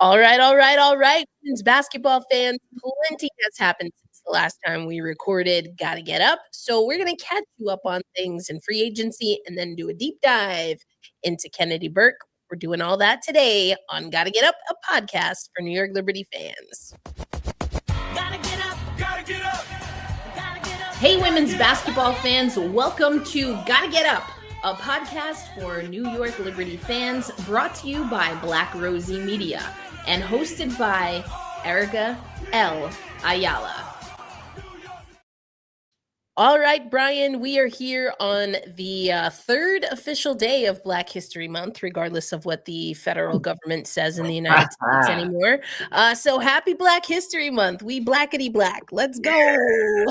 All right. Women's basketball fans, plenty has happened since the last time we recorded Gotta Get Up. So we're going to catch you up on things in free agency and then do a deep dive into Kennedy Burke. We're doing all that today on Gotta Get Up, a podcast for New York Liberty fans. Gotta get up, gotta get up, gotta get up. Hey, women's basketball fans, welcome to Gotta Get Up, a podcast for New York Liberty fans, brought to you by Rosie Media and hosted by Erica L. Ayala. All right, Brian, we are here on the third official day of Black History Month, regardless of what the federal government says in the United States anymore. So happy Black History Month. We blackety black. Let's go.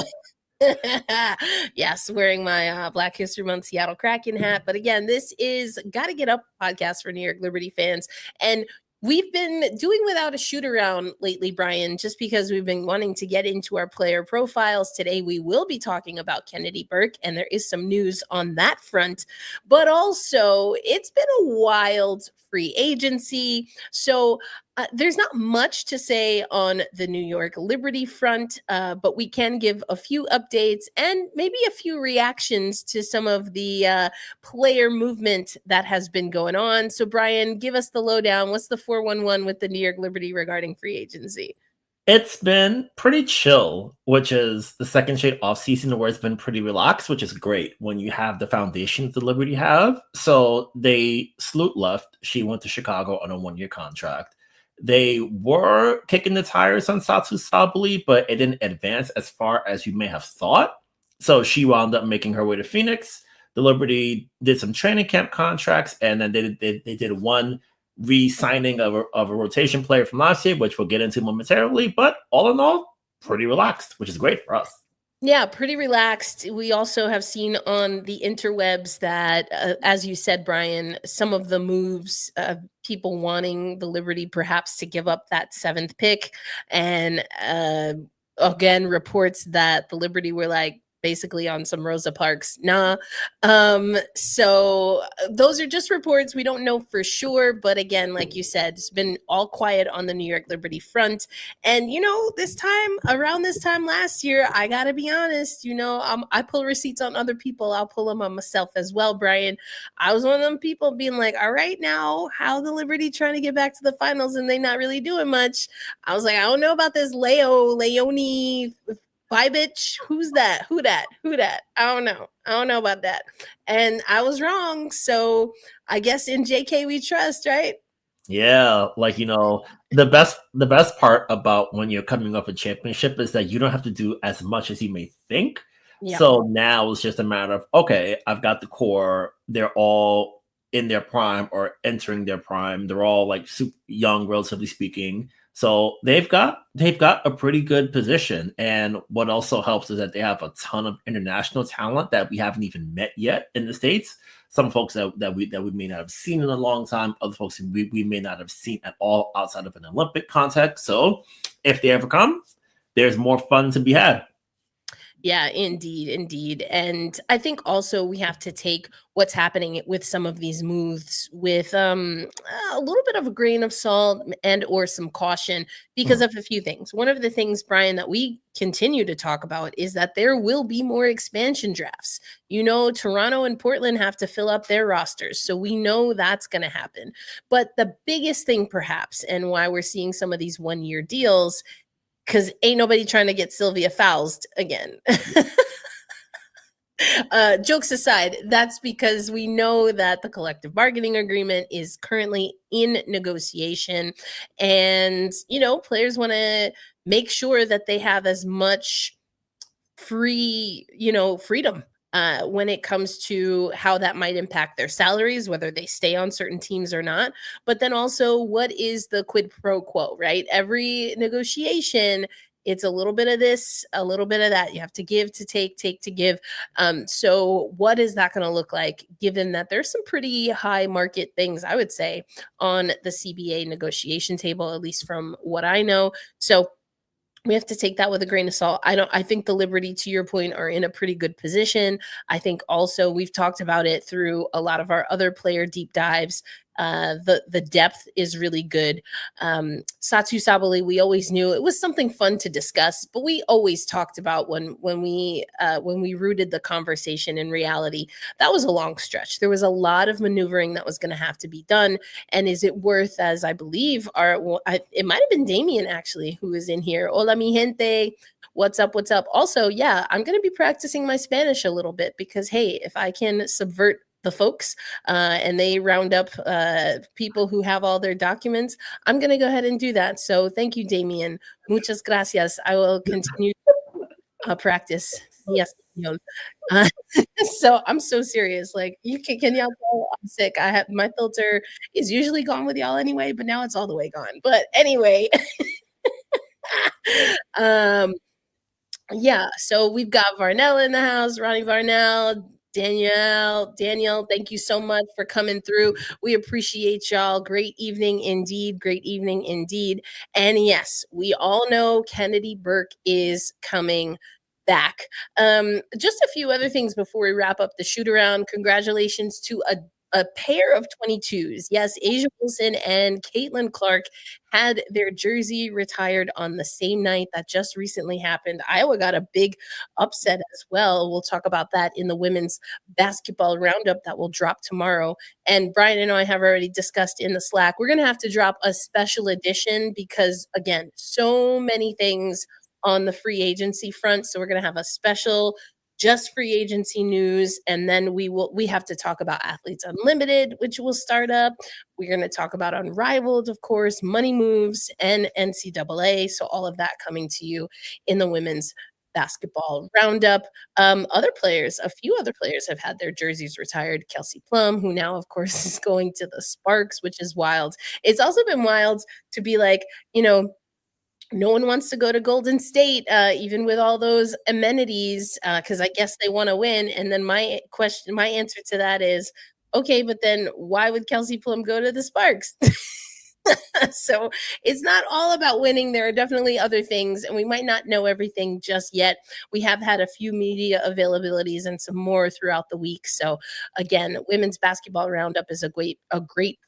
Yes, wearing my Black History Month Seattle Kraken hat. But again, this is Gotta Get Up podcast for New York Liberty fans. And we've been doing without a shoot around lately, Brian, just because we've been wanting to get into our player profiles. Today, we will be talking about Kennedy Burke, and there is some news on that front. But also, it's been a wild free agency. So there's not much to say on the New York Liberty front, but we can give a few updates and maybe a few reactions to some of the player movement that has been going on. So, Brian, give us the lowdown. What's the 411 with the New York Liberty regarding free agency? It's been pretty chill, which is the second straight offseason where it's been pretty relaxed, which is great when you have the foundations the Liberty have. So Sloot left. She went to Chicago on a one-year contract. They were kicking the tires on Satsu Sabali, but it didn't advance as far as you may have thought. So she wound up making her way to Phoenix. The Liberty did some training camp contracts, and then they did one re-signing of a rotation player from last year, which we'll get into momentarily. But all in all, pretty relaxed, which is great for us. Yeah, pretty relaxed. We also have seen on the interwebs that, as you said, Brian, some of the moves, people wanting the Liberty perhaps to give up that 7th pick. And again, reports that the Liberty were like, basically on some Rosa Parks. So those are just reports. We don't know for sure. But again, like you said, it's been all quiet on the New York Liberty front. And, around this time last year, I got to be honest, I pull receipts on other people. I'll pull them on myself as well, Brian. I was one of them people being like, all right, now, how the Liberty trying to get back to the finals and they not really doing much? I was like, I don't know about this Leone bye, bitch. Who's that? Who that? I don't know about that. And I was wrong. So I guess in JK we trust, right? Yeah. The best part about when you're coming off a championship is that you don't have to do as much as you may think. Yeah. So now it's just a matter of, okay, I've got the core. They're all in their prime or entering their prime. They're all like super young, relatively speaking. So they've got a pretty good position. And what also helps is that they have a ton of international talent that we haven't even met yet in the States. Some folks that we may not have seen in a long time, other folks we may not have seen at all outside of an Olympic context. So if they ever come, there's more fun to be had. Yeah, indeed. And I think also we have to take what's happening with some of these moves with a little bit of a grain of salt and or some caution because of a few things. One of the things, Brian, that we continue to talk about is that there will be more expansion drafts. Toronto and Portland have to fill up their rosters. So we know that's going to happen. But the biggest thing perhaps, and why we're seeing some of these one-year deals, because ain't nobody trying to get Sylvia Fowles again. Jokes aside, that's because we know that the collective bargaining agreement is currently in negotiation. And, players want to make sure that they have as much freedom when it comes to how that might impact their salaries, whether they stay on certain teams or not. But then also, what is the quid pro quo, right? Every negotiation, it's a little bit of this, a little bit of that. You have to give to take to give. So what is that going to look like, given that there's some pretty high market things, I would say, on the CBA negotiation table, at least from what I know. So we have to take that with a grain of salt. I think the Liberty, to your point, are in a pretty good position. I think also we've talked about it through a lot of our other player deep dives. The depth is really good. Satsu Sabali, we always knew it was something fun to discuss, but we always talked about when we rooted the conversation in reality. That was a long stretch. There was a lot of maneuvering that was going to have to be done. And is it worth, as I believe, it might have been Damien actually who was in here. Hola, mi gente. What's up? What's up? Also, yeah, I'm going to be practicing my Spanish a little bit because, hey, if I can subvert the folks and they round up people who have all their documents, I'm going to go ahead and do that. So thank you, Damien. Muchas gracias. I will continue practice. Yes. So I'm so serious. Like, can y'all tell I'm sick? I have my filter is usually gone with y'all anyway, but now it's all the way gone. But anyway, yeah. So we've got Varnell in the house, Ronnie Varnell, Danielle, thank you so much for coming through. We appreciate y'all. Great evening indeed. Great evening indeed. And yes, we all know Kennedy Burke is coming back. Just a few other things before we wrap up the shoot around. Congratulations to a pair of 22s. Yes, Asia Wilson and Caitlin Clark had their jersey retired on the same night. That just recently happened. Iowa got a big upset as well. We'll talk about that in the women's basketball roundup that will drop tomorrow. And Brian and I have already discussed in the Slack, we're going to have to drop a special edition because, again, so many things on the free agency front. So we're going to have a special just free agency news. And then we have to talk about Athletes Unlimited, which will start up. We're going to talk about Unrivaled, of course, Money Moves, and NCAA. So all of that coming to you in the women's basketball roundup. A few other players have had their jerseys retired. Kelsey Plum, who now, of course, is going to the Sparks, which is wild. It's also been wild to be like, no one wants to go to Golden State, even with all those amenities, because I guess they want to win. And then my answer to that is, okay, but then why would Kelsey Plum go to the Sparks? So it's not all about winning. There are definitely other things, and we might not know everything just yet. We have had a few media availabilities and some more throughout the week. So again, women's basketball roundup is a great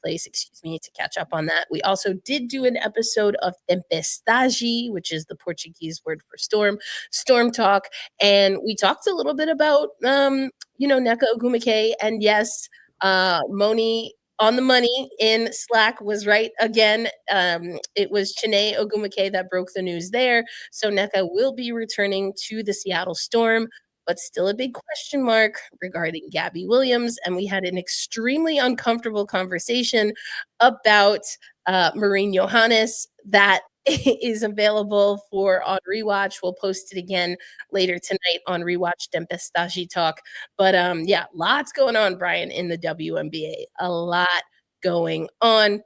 place, to catch up on that. We also did do an episode of Tempestade, which is the Portuguese word for storm talk. And we talked a little bit about, Nneka Ogwumike, and yes, Moni on the money in Slack was right again. It was Chiney Ogwumike that broke the news there. So Nneka will be returning to the Seattle Storm, but still a big question mark regarding Gabby Williams. And we had an extremely uncomfortable conversation about Maureen Johannes that is available on Rewatch. We'll post it again later tonight on Rewatch Tempestade Talk. But yeah, lots going on, Brian, in the WNBA. A lot going on.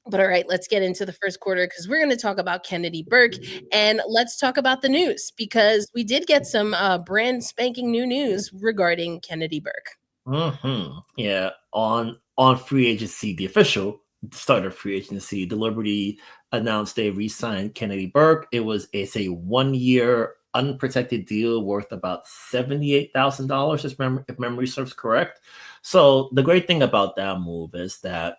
But all right, let's get into the first quarter because we're going to talk about Kennedy Burke, and let's talk about the news because we did get some brand spanking new news regarding Kennedy Burke. Mm-hmm. Yeah, on free agency, the official start of free agency, the Liberty announced they re-signed Kennedy Burke. It's a 1-year unprotected deal worth about $78,000, if memory serves correct. So the great thing about that move is that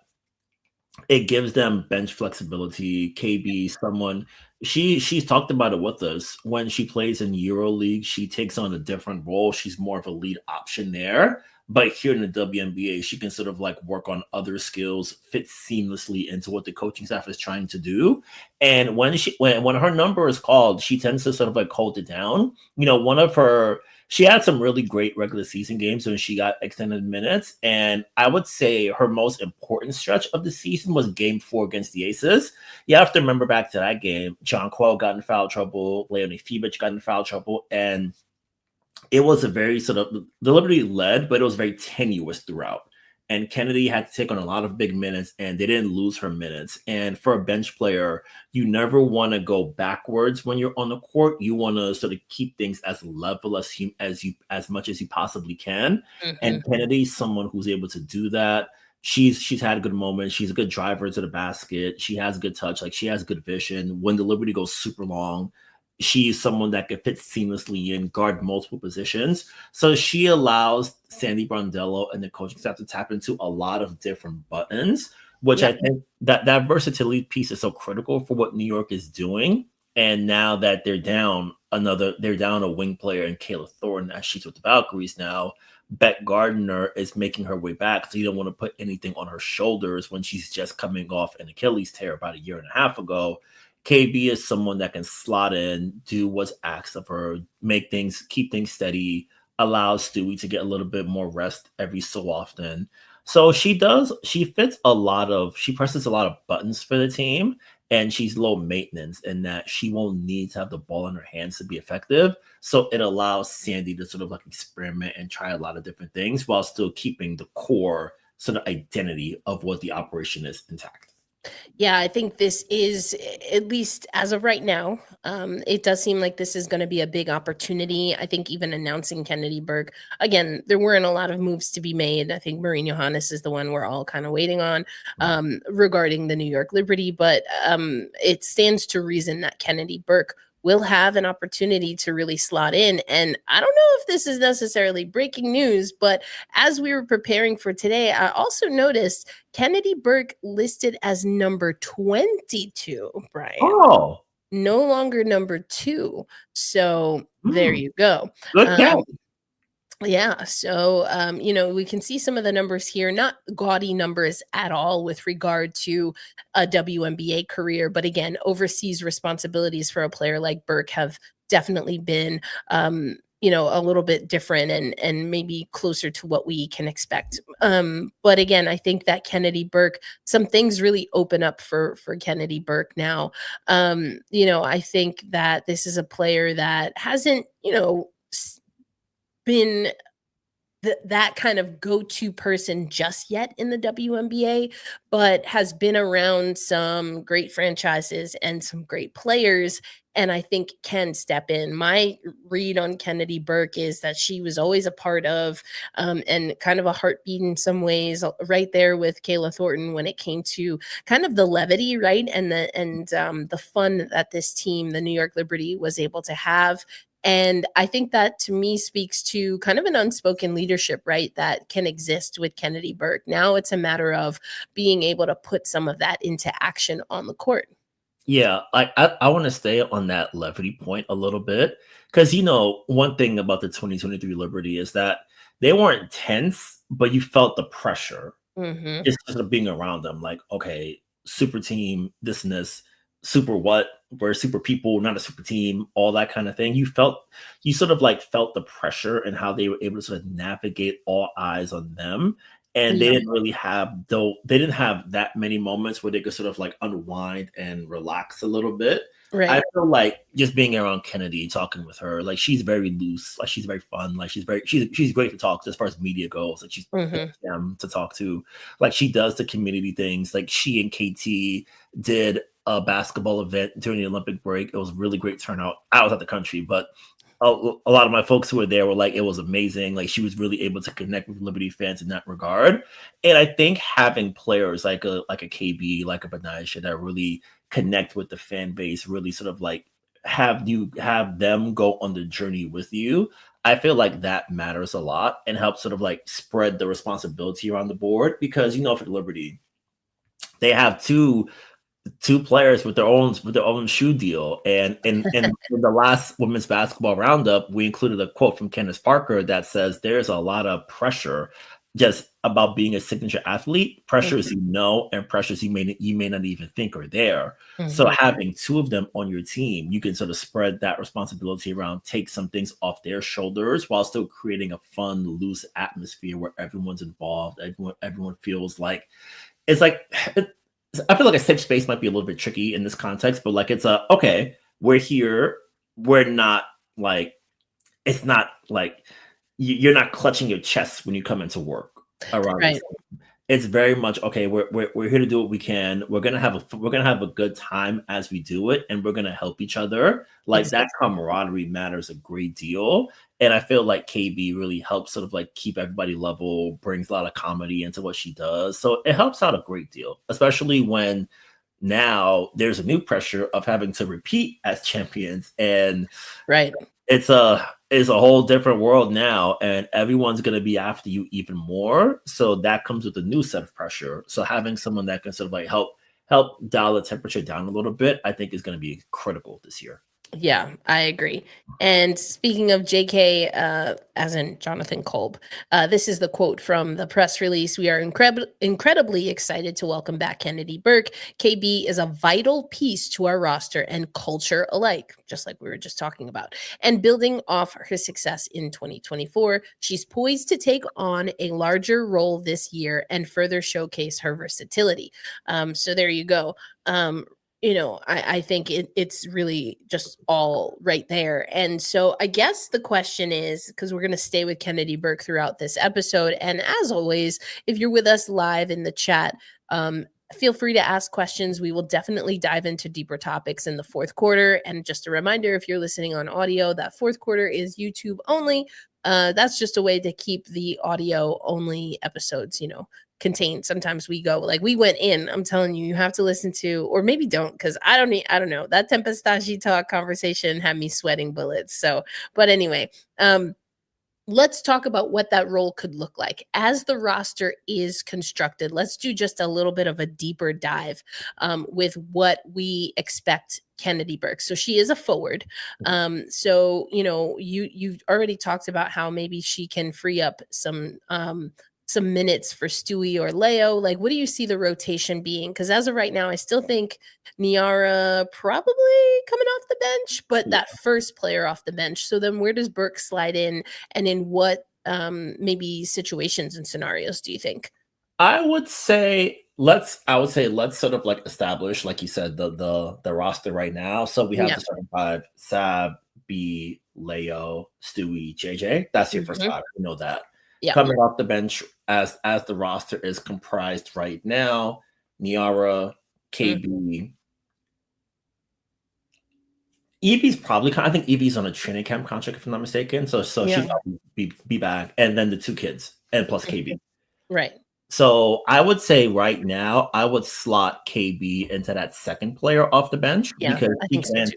it gives them bench flexibility. KB, someone she's talked about it with us. When she plays in EuroLeague, she takes on a different role. She's more of a lead option there. But here in the WNBA, she can sort of like work on other skills, fit seamlessly into what the coaching staff is trying to do. And when her number is called, she tends to sort of like hold it down. She had some really great regular season games when she got extended minutes. And I would say her most important stretch of the season was game 4 against the Aces. You have to remember back to that game. John Quell got in foul trouble. Leonie Fibich got in foul trouble. And it was a very sort of the Liberty led, but it was very tenuous throughout. And Kennedy had to take on a lot of big minutes, and they didn't lose her minutes. And for a bench player, you never want to go backwards when you're on the court. You want to sort of keep things as level as much as you possibly can. Mm-hmm. And Kennedy's someone who's able to do that. She's had good moments. She's a good driver to the basket. She has good touch. Like, she has good vision. When the Liberty goes super long, she's someone that can fit seamlessly in, guard multiple positions. So she allows Sandy Brondello and the coaching staff to tap into a lot of different buttons, which I think that versatility piece is so critical for what New York is doing. And now that they're down a wing player in Kayla Thornton as she's with the Valkyries now, Beck Gardner is making her way back. So you don't want to put anything on her shoulders when she's just coming off an Achilles tear about a year and a half ago. KB is someone that can slot in, do what's asked of her, keep things steady, allow Stewie to get a little bit more rest every so often. So she presses a lot of buttons for the team, and she's low maintenance in that she won't need to have the ball in her hands to be effective. So it allows Sandy to sort of like experiment and try a lot of different things while still keeping the core sort of identity of what the operation is intact. Yeah, I think this is, at least as of right now, it does seem like this is going to be a big opportunity. I think even announcing Kennedy Burke, again, there weren't a lot of moves to be made. I think Maureen Johannes is the one we're all kind of waiting on regarding the New York Liberty, but it stands to reason that Kennedy Burke will have an opportunity to really slot in. And I don't know if this is necessarily breaking news, but as we were preparing for today, I also noticed Kennedy Burke listed as number 22, Brian. Oh, no longer number 2. So there you go. Good count. Yeah. So, we can see some of the numbers here, not gaudy numbers at all with regard to a WNBA career. But again, overseas responsibilities for a player like Burke have definitely been, a little bit different and maybe closer to what we can expect. But again, I think that Kennedy Burke, some things really open up for Kennedy Burke now. I think that this is a player that hasn't, been that kind of go-to person just yet in the WNBA, but has been around some great franchises and some great players, and I think can step in. My read on Kennedy Burke is that she was always a part of and kind of a heartbeat in some ways, right there with Kayla Thornton when it came to kind of the levity, right, and the fun that this team, the New York Liberty, was able to have. And I think that to me speaks to kind of an unspoken leadership, right, that can exist with Kennedy Burke. Now it's a matter of being able to put some of that into action on the court. Yeah, I want to stay on that levity point a little bit because, one thing about the 2023 Liberty is that they weren't tense, but you felt the pressure just sort of being around them. Like, okay, super team, this and this, super what? We're super people, not a super team, all that kind of thing. You sort of like felt the pressure and how they were able to sort of navigate all eyes on them. And they didn't really have that many moments where they could sort of like unwind and relax a little bit. Right. I feel like just being around Kennedy, talking with her, like she's very loose, like she's very fun, like she's great to talk to as far as media goes. Like she's to talk to. Like she does the community things. Like she and KT did a basketball event during the Olympic break. It was really great turnout. I was at the country, but a lot of my folks who were there were like, it was amazing. Like she was really able to connect with Liberty fans in that regard. And I think having players like a KB, like a Benaisha that really connect with the fan base, really sort of like have them go on the journey with you. I feel like that matters a lot and helps sort of like spread the responsibility around the board because, for Liberty, they have two players with their own shoe deal. And in the last women's basketball roundup, we included a quote from Candace Parker that says there's a lot of pressure just about being a signature athlete, pressures and pressures you may not even think are there. So having two of them on your team, you can sort of spread that responsibility around, take some things off their shoulders while still creating a fun, loose atmosphere where everyone's involved, everyone feels like it's like I feel like a safe space might be a little bit tricky in this context, but like okay, we're here. We're not like, it's not like you're not clutching your chest when you come into work around. Right. It's very much okay. We're here to do what we can. We're gonna have a good time as we do it, and we're gonna help each other. Like that camaraderie matters a great deal, and I feel like KB really helps sort of like keep everybody level, brings a lot of comedy into what she does, so it helps out a great deal, especially when now there's a new pressure of having to repeat as champions, and right. it's a whole different world now, and everyone's going to be after you even more. So that comes with a new set of pressure. So having someone that can sort of like help dial the temperature down a little bit, I think is going to be critical this year. Yeah, I agree. And speaking of JK, as in Jonathan Kolb, this is the quote from the press release. We are incredibly excited to welcome back Kennedy Burke. KB is a vital piece to our roster and culture alike, just like we were just talking about. And building off her success in 2024, she's poised to take on a larger role this year and further showcase her versatility. So there you go. I think it's really just all right there. And so I guess the question is, because we're going to stay with Kennedy Burke throughout this episode. And as always, if you're with us live in the chat, feel free to ask questions. We will definitely dive into deeper topics in the fourth quarter. And just a reminder, if you're listening on audio, that fourth quarter is YouTube only. That's just a way to keep the audio only episodes, contained. Sometimes we go like we went in. I'm telling you, you have to listen to, or maybe don't, because I don't know. That Tempestashi talk conversation had me sweating bullets. So, but anyway, let's talk about what that role could look like as the roster is constructed. Let's do just a little bit of a deeper dive with what we expect Kennedy Burke. So she is a forward. So you've already talked about how maybe she can free up some minutes for Stewie or Leo. Like, what do you see the rotation being? Because as of right now, I still think Niara probably coming off the bench, but that first player off the bench. So then where does Burke slide in, and in what maybe situations and scenarios do you think? I would say let's sort of like establish, like you said, the roster right now. So we have the starting five: Sab, B, Leo, Stewie, JJ. That's your first five. You know that. Yeah. Coming off the bench as the roster is comprised right now, Niara, KB. Evie's probably, I think Evie's on a training camp contract, if I'm not mistaken. So she'll be back. And then the two kids and plus KB. Right. So I would say right now, I would slot KB into that second player off the bench, because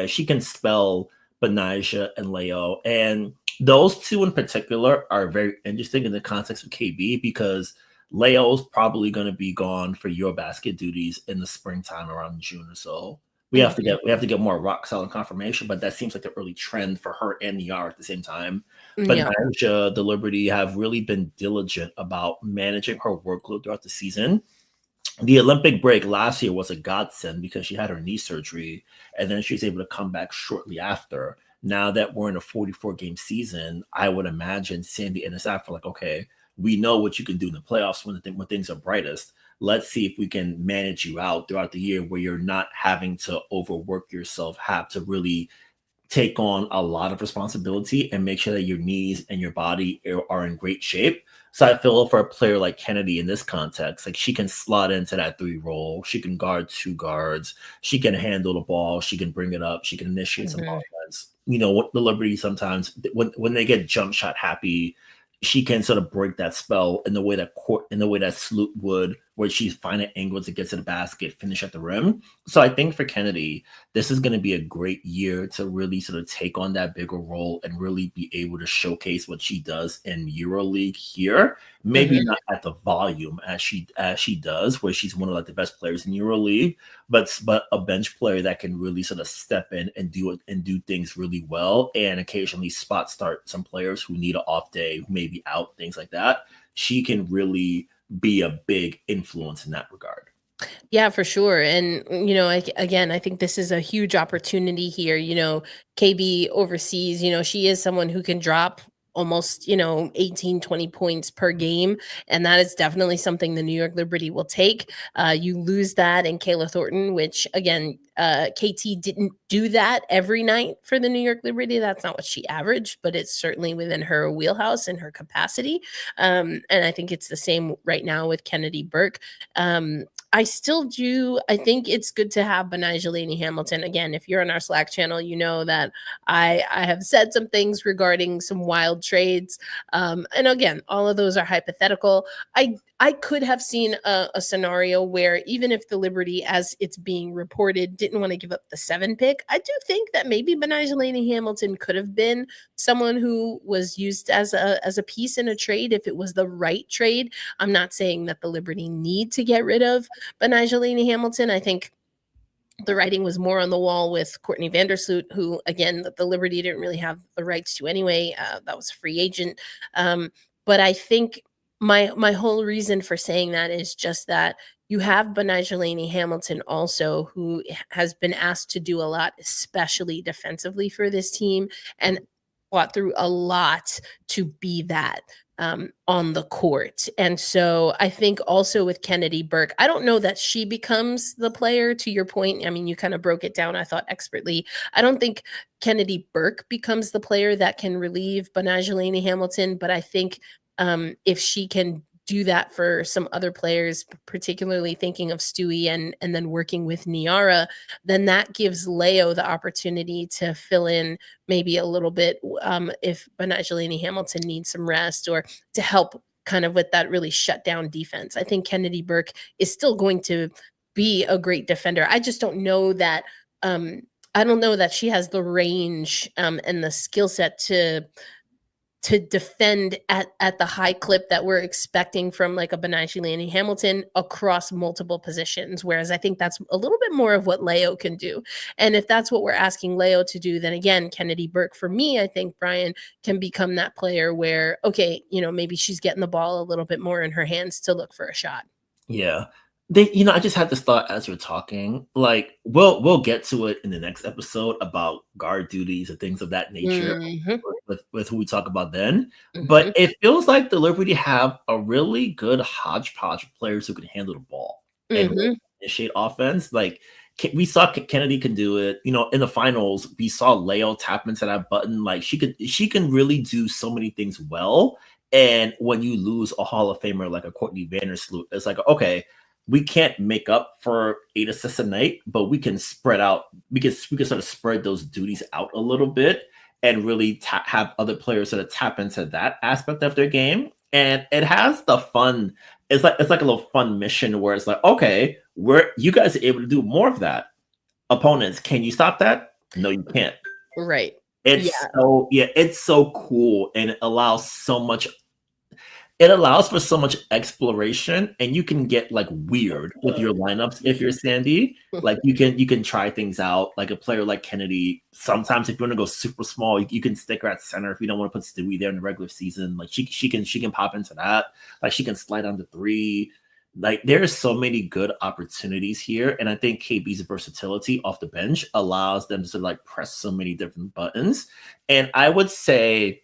she can spell Benijah and Leo. And those two in particular are very interesting in the context of KB, because Leo's probably going to be gone for Eurobasket duties in the springtime around June or so. We have to get more rock solid confirmation, but that seems like the early trend for her and Niara at the same time. But Benijah, the Liberty, have really been diligent about managing her workload throughout the season. The Olympic break last year was a godsend because she had her knee surgery, and then she was able to come back shortly after. Now that we're in a 44-game season, I would imagine Sandy and the staff are like, okay, we know what you can do in the playoffs when things are brightest. Let's see if we can manage you out throughout the year where you're not having to overwork yourself, have to really take on a lot of responsibility and make sure that your knees and your body are in great shape. So I feel for a player like Kennedy in this context, like she can slot into that 3 role. She can guard 2 guards. She can handle the ball. She can bring it up. She can initiate some offense. What the Liberty sometimes, when they get jump shot happy, she can sort of break that spell in the way that Sloot would, where she's finding angles to get to the basket, finish at the rim. So I think for Kennedy, this is going to be a great year to really sort of take on that bigger role and really be able to showcase what she does in EuroLeague here. Maybe not at the volume as she does, where she's one of like the best players in EuroLeague, but a bench player that can really sort of step in and do things really well, and occasionally spot start some players who need an off day, maybe out, things like that. She can really be a big influence in that regard. Yeah, for sure. And, I think this is a huge opportunity here. KB overseas, she is someone who can drop almost, 18, 20 points per game. And that is definitely something the New York Liberty will take. You lose that in Kayla Thornton, which again, KT didn't do that every night for the New York Liberty. That's not what she averaged, but it's certainly within her wheelhouse and her capacity. And I think it's the same right now with Kennedy Burke. I still do. I think it's good to have Benijah Hamilton. Again, if you're on our Slack channel, you know that I have said some things regarding some wild trades. And again, all of those are hypothetical. I could have seen a scenario where even if the Liberty, as it's being reported, didn't want to give up the 7 pick, I do think that maybe Benijah Hamilton could have been someone who was used as a piece in a trade if it was the right trade. I'm not saying that the Liberty need to get rid of Benijah Hamilton. I think the writing was more on the wall with Courtney Vandersloot, who, again, the Liberty didn't really have the rights to anyway. That was a free agent. But I think my whole reason for saying that is just that you have Benijah Hamilton also, who has been asked to do a lot, especially defensively for this team, and fought through a lot to be that on the court. And so I think also with Kennedy Burke, I don't know that she becomes the player, to your point. I mean, you kind of broke it down, I thought, expertly. I don't think Kennedy Burke becomes the player that can relieve Benijah Hamilton, but I think if she can do that for some other players, particularly thinking of Stewie and then working with Niara, then that gives Leo the opportunity to fill in maybe a little bit if Benijah Hamilton needs some rest, or to help kind of with that really shut down defense. I think Kennedy Burke is still going to be a great defender. I just don't know that I don't know that she has the range and the skill set to defend at the high clip that we're expecting from like a Benijah Hamilton across multiple positions. Whereas I think that's a little bit more of what Leo can do. And if that's what we're asking Leo to do, then again, Kennedy Burke, for me, I think Brian can become that player where, okay, maybe she's getting the ball a little bit more in her hands to look for a shot. Yeah. I just had this thought as you're talking. Like, we'll get to it in the next episode about guard duties and things of that nature with who we talk about then. But it feels like the Liberty have a really good hodgepodge of players who can handle the ball and really initiate offense. Like, we saw Kennedy can do it. In the finals, we saw Leo tap into that button. Like, she can really do so many things well. And when you lose a Hall of Famer like a Courtney Vandersloot, it's like, okay, we can't make up for 8 assists a night, but we can spread out. We can sort of spread those duties out a little bit and really have other players sort of tap into that aspect of their game. And it has the fun. It's like a little fun mission where it's like, okay, you guys are able to do more of that. Opponents, can you stop that? No, you can't. Right. It's so cool, and it allows so much. It allows for so much exploration, and you can get like weird with your lineups if you're Sandy. Like you can try things out. Like a player like Kennedy, sometimes if you want to go super small, you can stick her at center if you don't want to put Stewie there in the regular season. Like she can pop into that. Like she can slide on the 3. Like there's so many good opportunities here, and I think KB's versatility off the bench allows them to sort of like press so many different buttons. And I would say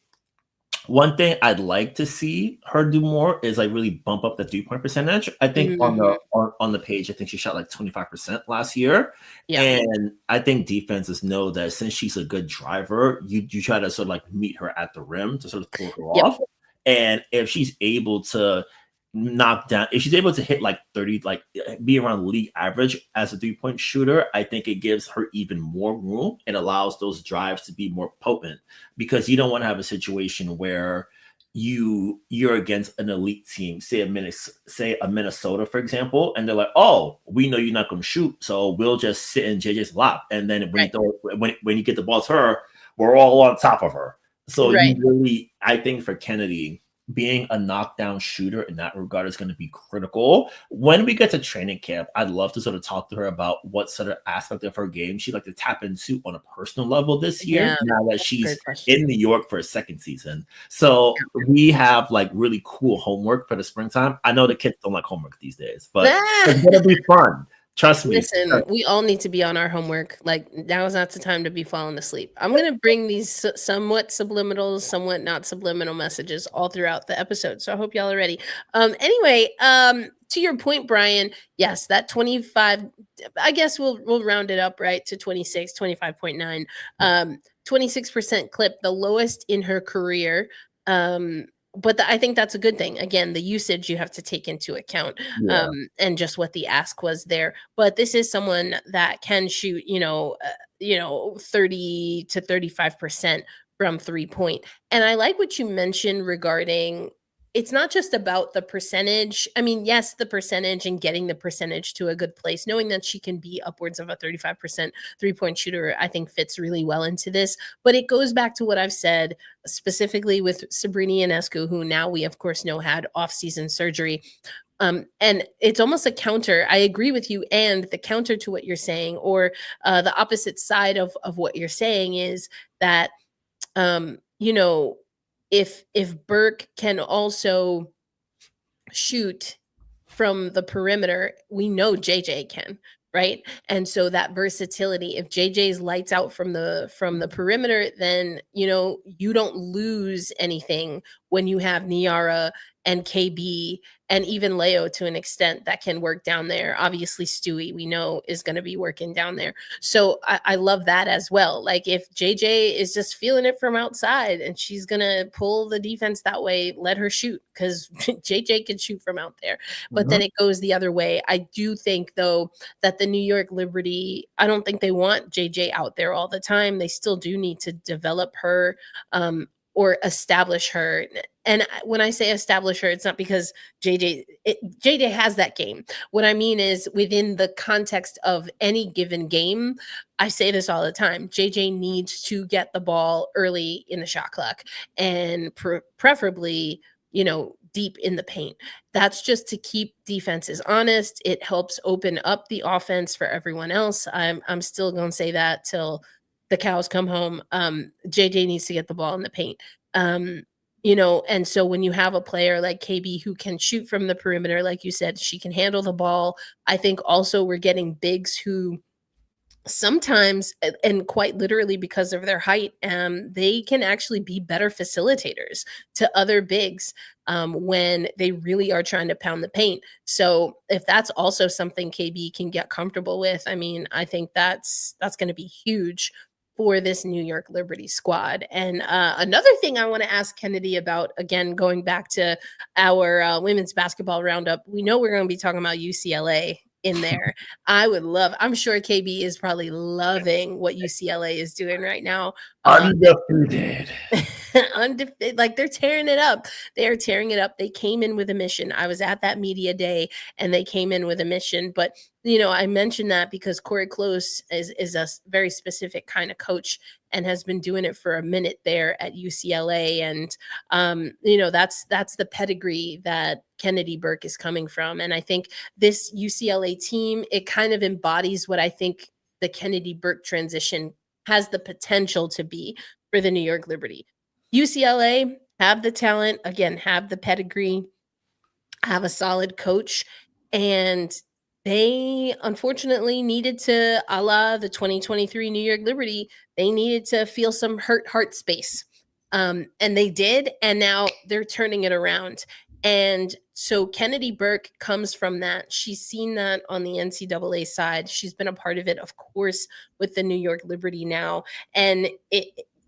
one thing I'd like to see her do more is like really bump up the 3-point percentage. I think on the page, I think she shot like 25% last year. Yeah. And I think defenses know that since she's a good driver, you try to sort of like meet her at the rim to sort of pull her off. And if she's able to knock down, if she's able to hit like 30, like be around league average as a 3-point shooter, I think it gives her even more room and allows those drives to be more potent, because you don't want to have a situation where you're against an elite team, say a Minnesota, for example, and they're like, oh, we know you're not going to shoot, so we'll just sit in JJ's lap. And then when you get the ball to her, we're all on top of her. So you really, I think for Kennedy, being a knockdown shooter in that regard is going to be critical. When we get to training camp, I'd love to sort of talk to her about what sort of aspect of her game she'd like to tap into on a personal level this year, now that she's in New York for a second season. So we have like really cool homework for the springtime. I know the kids don't like homework these days, but it's going to be fun. Trust me. Listen, we all need to be on our homework. Like, now is not the time to be falling asleep. I'm going to bring these somewhat subliminal, somewhat not subliminal messages all throughout the episode. So I hope y'all are ready. Anyway, to your point, Brian, yes, that 25, I guess we'll round it up, right, to 26, 25.9, 26% clip, the lowest in her career. but I think that's a good thing. Again, the usage you have to take into account, Yeah. and just what the ask was there. But this is someone that can shoot, 30 to 35% from 3 point. And I like what you mentioned regarding it's not just about the percentage. I mean, yes, the percentage and getting the percentage to a good place, knowing that she can be upwards of a 35% 3 point shooter, I think fits really well into this. But it goes back to what I've said specifically with Sabrina Ionescu, who now we of course know had off-season surgery. And it's almost a counter. I agree with you. And the counter to what you're saying, or the opposite side of what you're saying, is that um, you know, if Burke can also shoot from the perimeter, we know JJ can, right? And so that versatility, if JJ's lights out from the perimeter, then you don't lose anything when you have Niara and KB and even Leo to an extent that can work down there. Obviously, Stewie, we know, is going to be working down there. So I love that as well. Like if JJ is just feeling it from outside and she's going to pull the defense that way, let her shoot, because JJ can shoot from out there. But then it goes the other way. I do think, though, that the New York Liberty, I don't think they want JJ out there all the time. They still do need to develop her, or establish her. And when I say establish her, it's not because JJ has that game. What I mean is within the context of any given game, I say this all the time, JJ needs to get the ball early in the shot clock, and preferably, deep in the paint. That's just to keep defenses honest. It helps open up the offense for everyone else. I'm still going to say that till the cows come home. JJ needs to get the ball in the paint. And so when you have a player like KB who can shoot from the perimeter, like you said, she can handle the ball. I think also we're getting bigs who sometimes, and quite literally because of their height, they can actually be better facilitators to other bigs when they really are trying to pound the paint. So if that's also something KB can get comfortable with, I mean, I think that's going to be huge for this New York Liberty squad. And another thing I want to ask Kennedy about, again, going back to our women's basketball roundup, we know we're going to be talking about UCLA in there. I'm sure KB is probably loving what UCLA is doing right now. Undefeated. Undefeated, like they're tearing it up. They are tearing it up. They came in with a mission. I was at that media day and they came in with a mission. But I mentioned that because Corey Close is a very specific kind of coach and has been doing it for a minute there at UCLA. And that's the pedigree that Kennedy Burke is coming from. And I think this UCLA team, it kind of embodies what I think the Kennedy Burke transition has the potential to be for the New York Liberty. UCLA have the talent, again, have the pedigree, have a solid coach, and they unfortunately needed to, a la the 2023 New York Liberty, they needed to feel some hurt heart space. And they did, and now they're turning it around. And so Kennedy Burke comes from that. She's seen that on the NCAA side. She's been a part of it, of course, with the New York Liberty now. And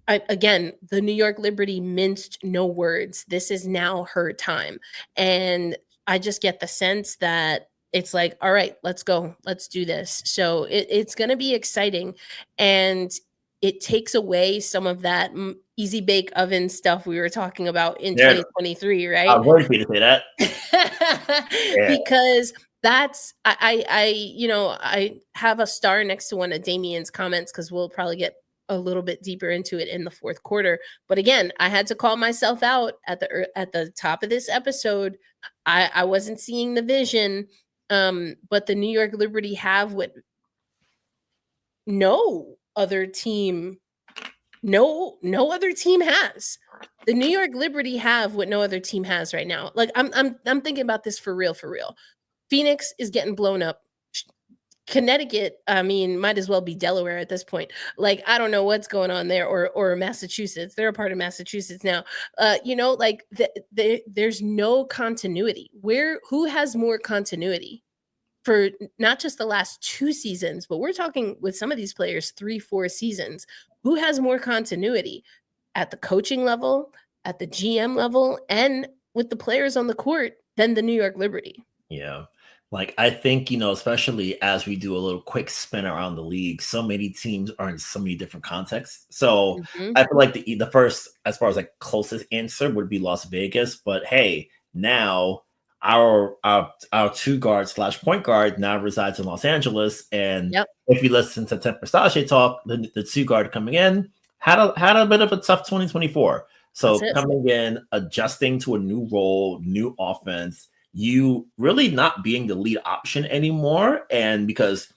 again, the New York Liberty minced no words. This is now her time. And I just get the sense that it's like, all right, let's go. Let's do this. So it's going to be exciting. And it takes away some of that easy bake oven stuff we were talking about in 2023, right? I'm worried for you to say that. Because that's I have a star next to one of Damien's comments because we'll probably get a little bit deeper into it in the fourth quarter. But again, I had to call myself out at the top of this episode. I wasn't seeing the vision, but the New York Liberty have what no other team has. The New York Liberty have what no other team has right now. Like I'm thinking about this for real. Phoenix is getting blown up. Connecticut, I mean, might as well be Delaware at this point. Like, I don't know what's going on there, or Massachusetts. They're a part of Massachusetts now. There's no continuity. Who has more continuity for not just the last 2 seasons, but we're talking with some of these players 3-4 seasons. Who has more continuity at the coaching level, at the GM level and with the players on the court than the New York Liberty. Yeah. Like, I think, especially as we do a little quick spin around the league, so many teams are in so many different contexts. So I feel like the first, as far as like closest answer, would be Las Vegas. But hey, now our 2 guard / point guard now resides in Los Angeles. And if you listen to Temper Sachet talk, the 2 guard coming in had a bit of a tough 2024. So coming in, adjusting to a new role, new offense, you really not being the lead option anymore. And because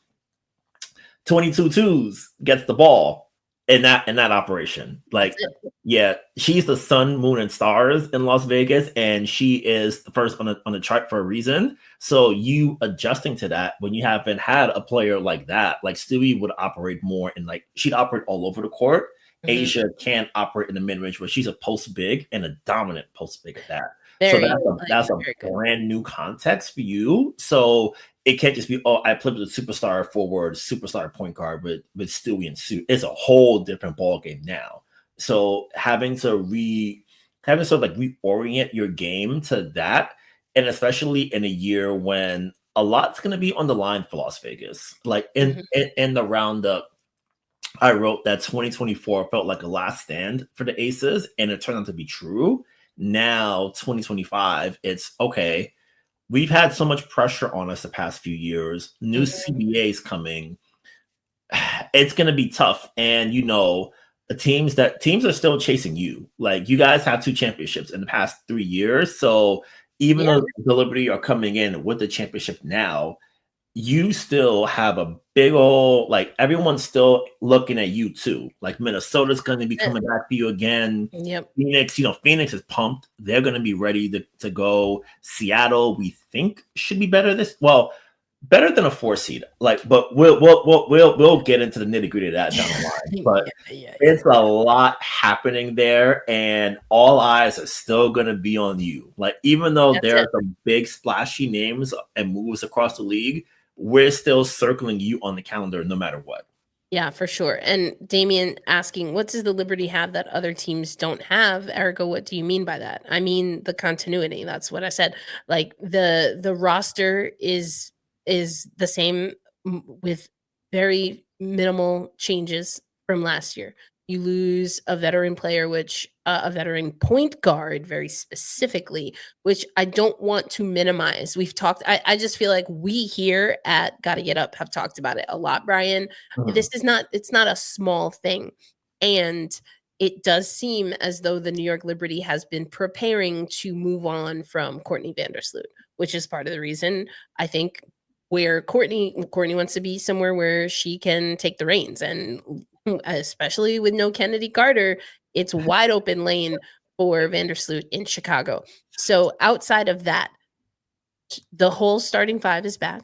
22 twos gets the ball in that operation. Like, yeah, she's the sun, moon, and stars in Las Vegas, and she is the first on the chart for a reason. So you adjusting to that when you haven't had a player like that, like Stewie would operate more in, like, she'd operate all over the court. Asia can't operate in the mid-range, but she's a post big and a dominant post big at that. That's a brand new context for you. So it can't just be, I played with a superstar forward, superstar point guard with Stewie and Sue. It's a whole different ball game now. So having to sort of like reorient your game to that, and especially in a year when a lot's going to be on the line for Las Vegas. Like in the roundup, I wrote that 2024 felt like a last stand for the Aces, and it turned out to be true. Now, 2025, it's okay. We've had so much pressure on us the past few years. New CBA's coming. It's going to be tough. And, the teams are still chasing you. Like, you guys have 2 championships in the past 3 years. So even though the Liberty are coming in with the championship now, you still have a big old, like, everyone's still looking at you too. Like, Minnesota's going to be coming back for you again. Phoenix, Phoenix is pumped. They're going to be ready to go. Seattle, we think, should be better better than a 4 seed. Like, but we'll get into the nitty gritty of that down the line. But it's a lot happening there, and all eyes are still going to be on you. Like, even though there are some big splashy names and moves across the league, we're still circling you on the calendar no matter what. Yeah, for sure. And Damien asking, what does the Liberty have that other teams don't have? Erica, what do you mean by that? I mean the continuity. That's what I said. Like, the roster is the same with very minimal changes from last year. You lose a veteran player, which a veteran point guard, very specifically, which I don't want to minimize. We've talked, I just feel like we here at Gotta Get Up have talked about it a lot, Brian. It's not a small thing. And it does seem as though the New York Liberty has been preparing to move on from Courtney Vandersloot, which is part of the reason I think where Courtney wants to be somewhere where she can take the reins. And especially with no Kennedy Carter, it's wide open lane for Vandersloot in Chicago. So outside of that, the whole starting 5 is back.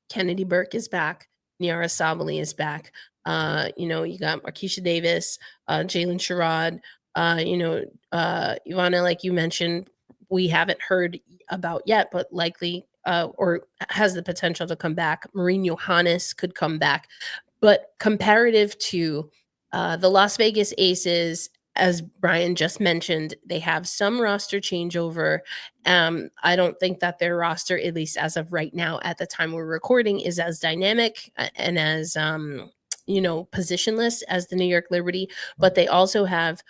Kennedy Burke is back. Niara Sabali is back. You got Markeisha Davis, Jalen Sherrod, Ivana, like you mentioned, we haven't heard about yet, but likely or has the potential to come back. Maureen Johannes could come back. But comparative to the Las Vegas Aces, as Brian just mentioned, they have some roster changeover. I don't think that their roster, at least as of right now, at the time we're recording, is as dynamic and as positionless as the New York Liberty. But they also have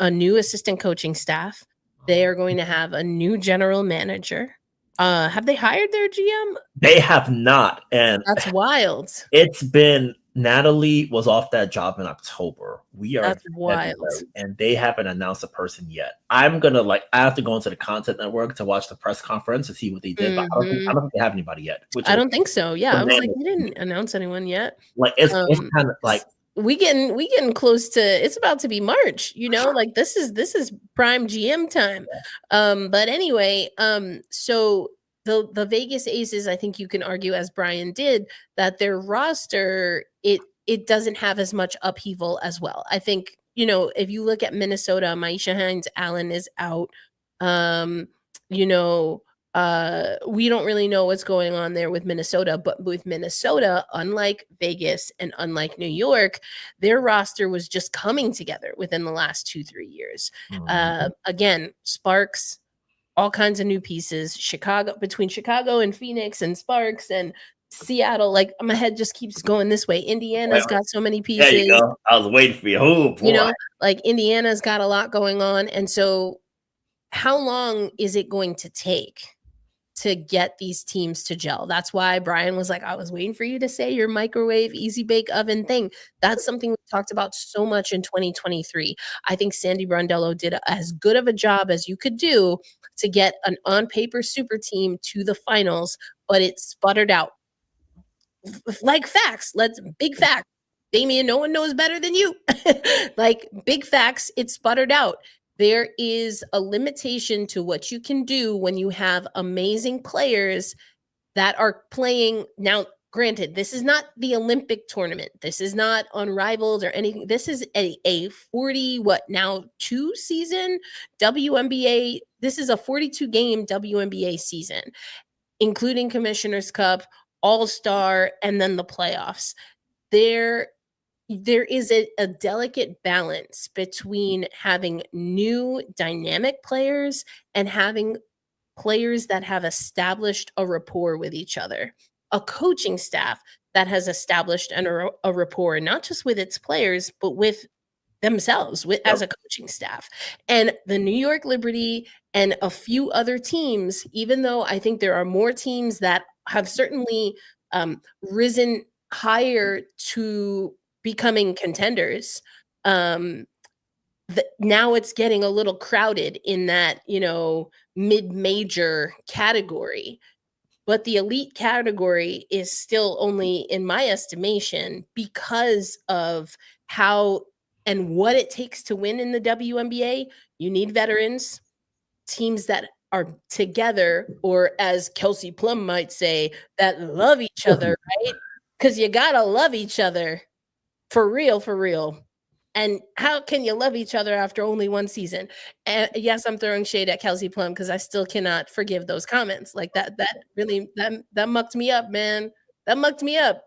a new assistant coaching staff. They are going to have a new general manager. Have they hired their GM? They have not, and that's wild. It's been, Natalie was off that job in October. That's wild, and they haven't announced a person yet. I have to go into the content network to watch the press conference to see what they did. But I don't think they have anybody yet. I don't think so. Yeah, I was like, they didn't announce anyone yet. Like, it's kind of like, we getting close to, it's about to be March, like this is prime GM time. But anyway, so the Vegas Aces, I think you can argue, as Brian did, that their roster, it doesn't have as much upheaval as well. I think, if you look at Minnesota, Maisha Hines Allen is out. We don't really know what's going on there with Minnesota, but with Minnesota, unlike Vegas and unlike New York, their roster was just coming together within the last 2-3 years. Again, Sparks, all kinds of new pieces. Between Chicago and Phoenix and Sparks and Seattle, like my head just keeps going this way. Indiana's got so many pieces. There you go. I was waiting for you. Oh, boy. You know, like Indiana's got a lot going on. And so how long is it going to take to get these teams to gel? That's why Brian was like, I was waiting for you to say your microwave easy bake oven thing. That's something we talked about so much in 2023. I think Sandy Brondello did as good of a job as you could do to get an on-paper super team to the finals, but it sputtered out. Like facts. Big fact. Damian, no one knows better than you. Like big facts, it sputtered out. There is a limitation to what you can do when you have amazing players that are playing. Now, granted, this is not the Olympic tournament. This is not Unrivaled or anything. This is a 2 season WNBA. This is a 42 game WNBA season, including Commissioner's Cup, All-Star, and then the playoffs. There is a delicate balance between having new dynamic players and having players that have established a rapport with each other, a coaching staff that has established a rapport, not just with its players, but with themselves as a coaching staff. And the New York Liberty and a few other teams, even though I think there are more teams that have certainly risen higher to becoming contenders, now it's getting a little crowded in that, mid-major category. But the elite category is still only, in my estimation, because of how and what it takes to win in the WNBA. You need veterans, teams that are together, or as Kelsey Plum might say, that love each other, right? Because you gotta love each other. For real. And how can you love each other after only one season? And yes, I'm throwing shade at Kelsey Plum because I still cannot forgive those comments. Like that really mucked me up, man. That mucked me up.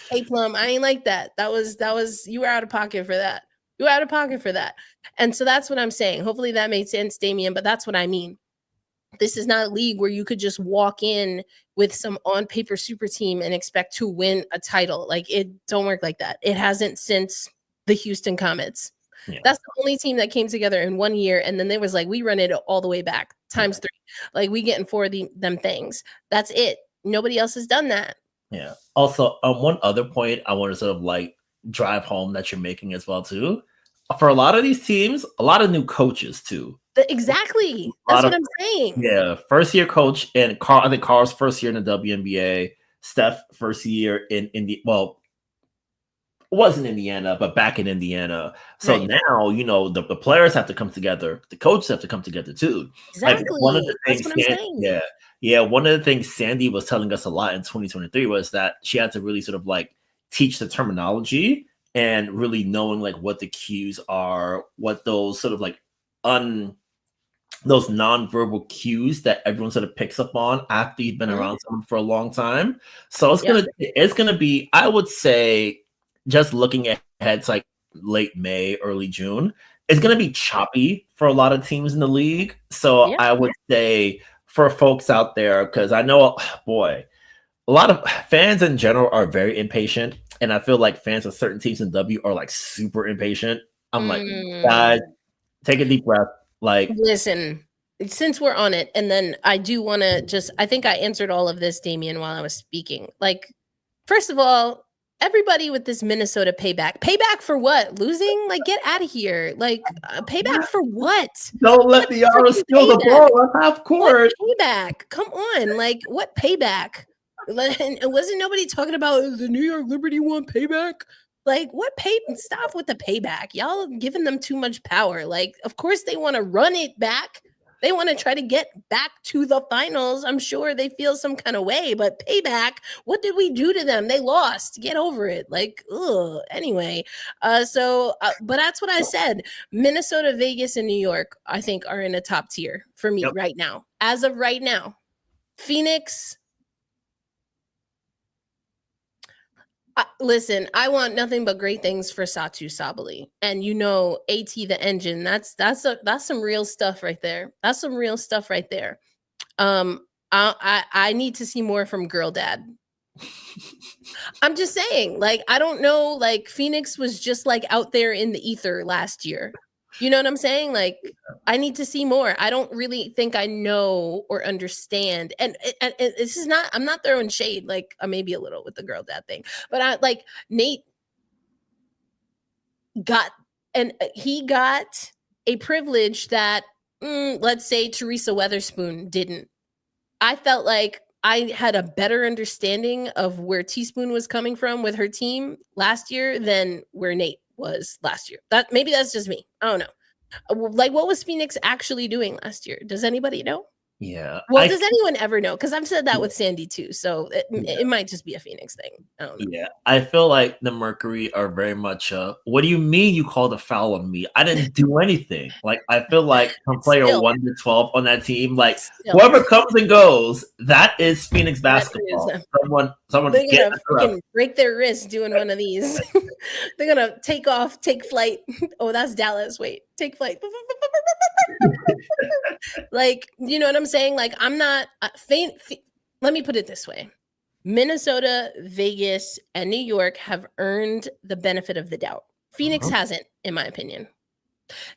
Hey Plum, I ain't like that. That was you were out of pocket for that. You were out of pocket for that. And so that's what I'm saying. Hopefully that made sense, Damian, but that's what I mean. This is not a league where you could just walk in with some on-paper super team and expect to win a title. Like, it don't work like that. It hasn't since the Houston Comets. Yeah. That's the only team that came together in 1 year, and then they was like, we run it all the way back times 3. Like, we getting 4 of them things. That's it. Nobody else has done that. Yeah. Also, one other point I want to sort of like drive home that you're making as well too. For a lot of these teams, a lot of new coaches too. Exactly. That's what I'm saying. Yeah. First year coach, and I think Carl's first year in the WNBA. Steph first year in the it wasn't Indiana, but back in Indiana. So right. Now, the players have to come together. The coaches have to come together too. Exactly. Like one of the things, that's what I'm saying. Yeah. One of the things Sandy was telling us a lot in 2023 was that she had to really sort of like teach the terminology and really knowing like what the cues are, what those sort of like those nonverbal cues that everyone sort of picks up on after you've been around someone for a long time. So it's gonna be, I would say, just looking ahead to like late May, early June, it's gonna be choppy for a lot of teams in the league. So I would say for folks out there, because I know, boy, a lot of fans in general are very impatient, and I feel like fans of certain teams in W are like super impatient. I'm like, guys, take a deep breath. Like, listen, since we're on it, and then I do want to I think I answered all of this, Damian, while I was speaking. Like, first of all, everybody with this Minnesota payback for what? Losing? Like, get out of here. Like, payback for what? Don't let the Yara steal the ball at half court. What payback? Come on. Like, what payback? Wasn't nobody talking about the New York Liberty want payback? Like, what stop with the payback. Y'all giving them too much power. Like, of course they want to run it back. They want to try to get back to the finals. I'm sure they feel some kind of way, but payback, what did we do to them? They lost. Get over it. Like, ugh. Anyway, but that's what I said. Minnesota, Vegas, and New York, I think, are in a top tier for me right now. As of right now, Phoenix. Listen, I want nothing but great things for Satu Sabali, and AT the engine. That's some real stuff right there. That's some real stuff right there. I need to see more from Girl Dad. I'm just saying, like, I don't know, like Phoenix was just like out there in the ether last year. You know what I'm saying? Like, I need to see more. I don't really think I know or understand. And this is not, I'm not throwing shade, like maybe a little with the Girl Dad thing, but Nate got, he got a privilege that, let's say Teresa Weatherspoon didn't. I felt like I had a better understanding of where Teaspoon was coming from with her team last year than where Nate was last year. Maybe that's just me. I don't know. Like, what was Phoenix actually doing last year? Does anybody know? Yeah. Well, does anyone ever know? Because I've said that with Sandy too. So it might just be a Phoenix thing. I don't know. Yeah. I feel like the Mercury are very much what do you mean you called a foul on me? I didn't do anything. Like, I feel like from player 1 to 12 on that team, like whoever comes and goes, that is Phoenix basketball. Someone they're gonna break their wrist doing one of these. They're gonna take flight. Oh, that's Dallas. Wait, take flight. Like, you know what I'm saying? Like, I'm not let me put it this way. Minnesota, Vegas, and New York have earned the benefit of the doubt. Phoenix hasn't, in my opinion.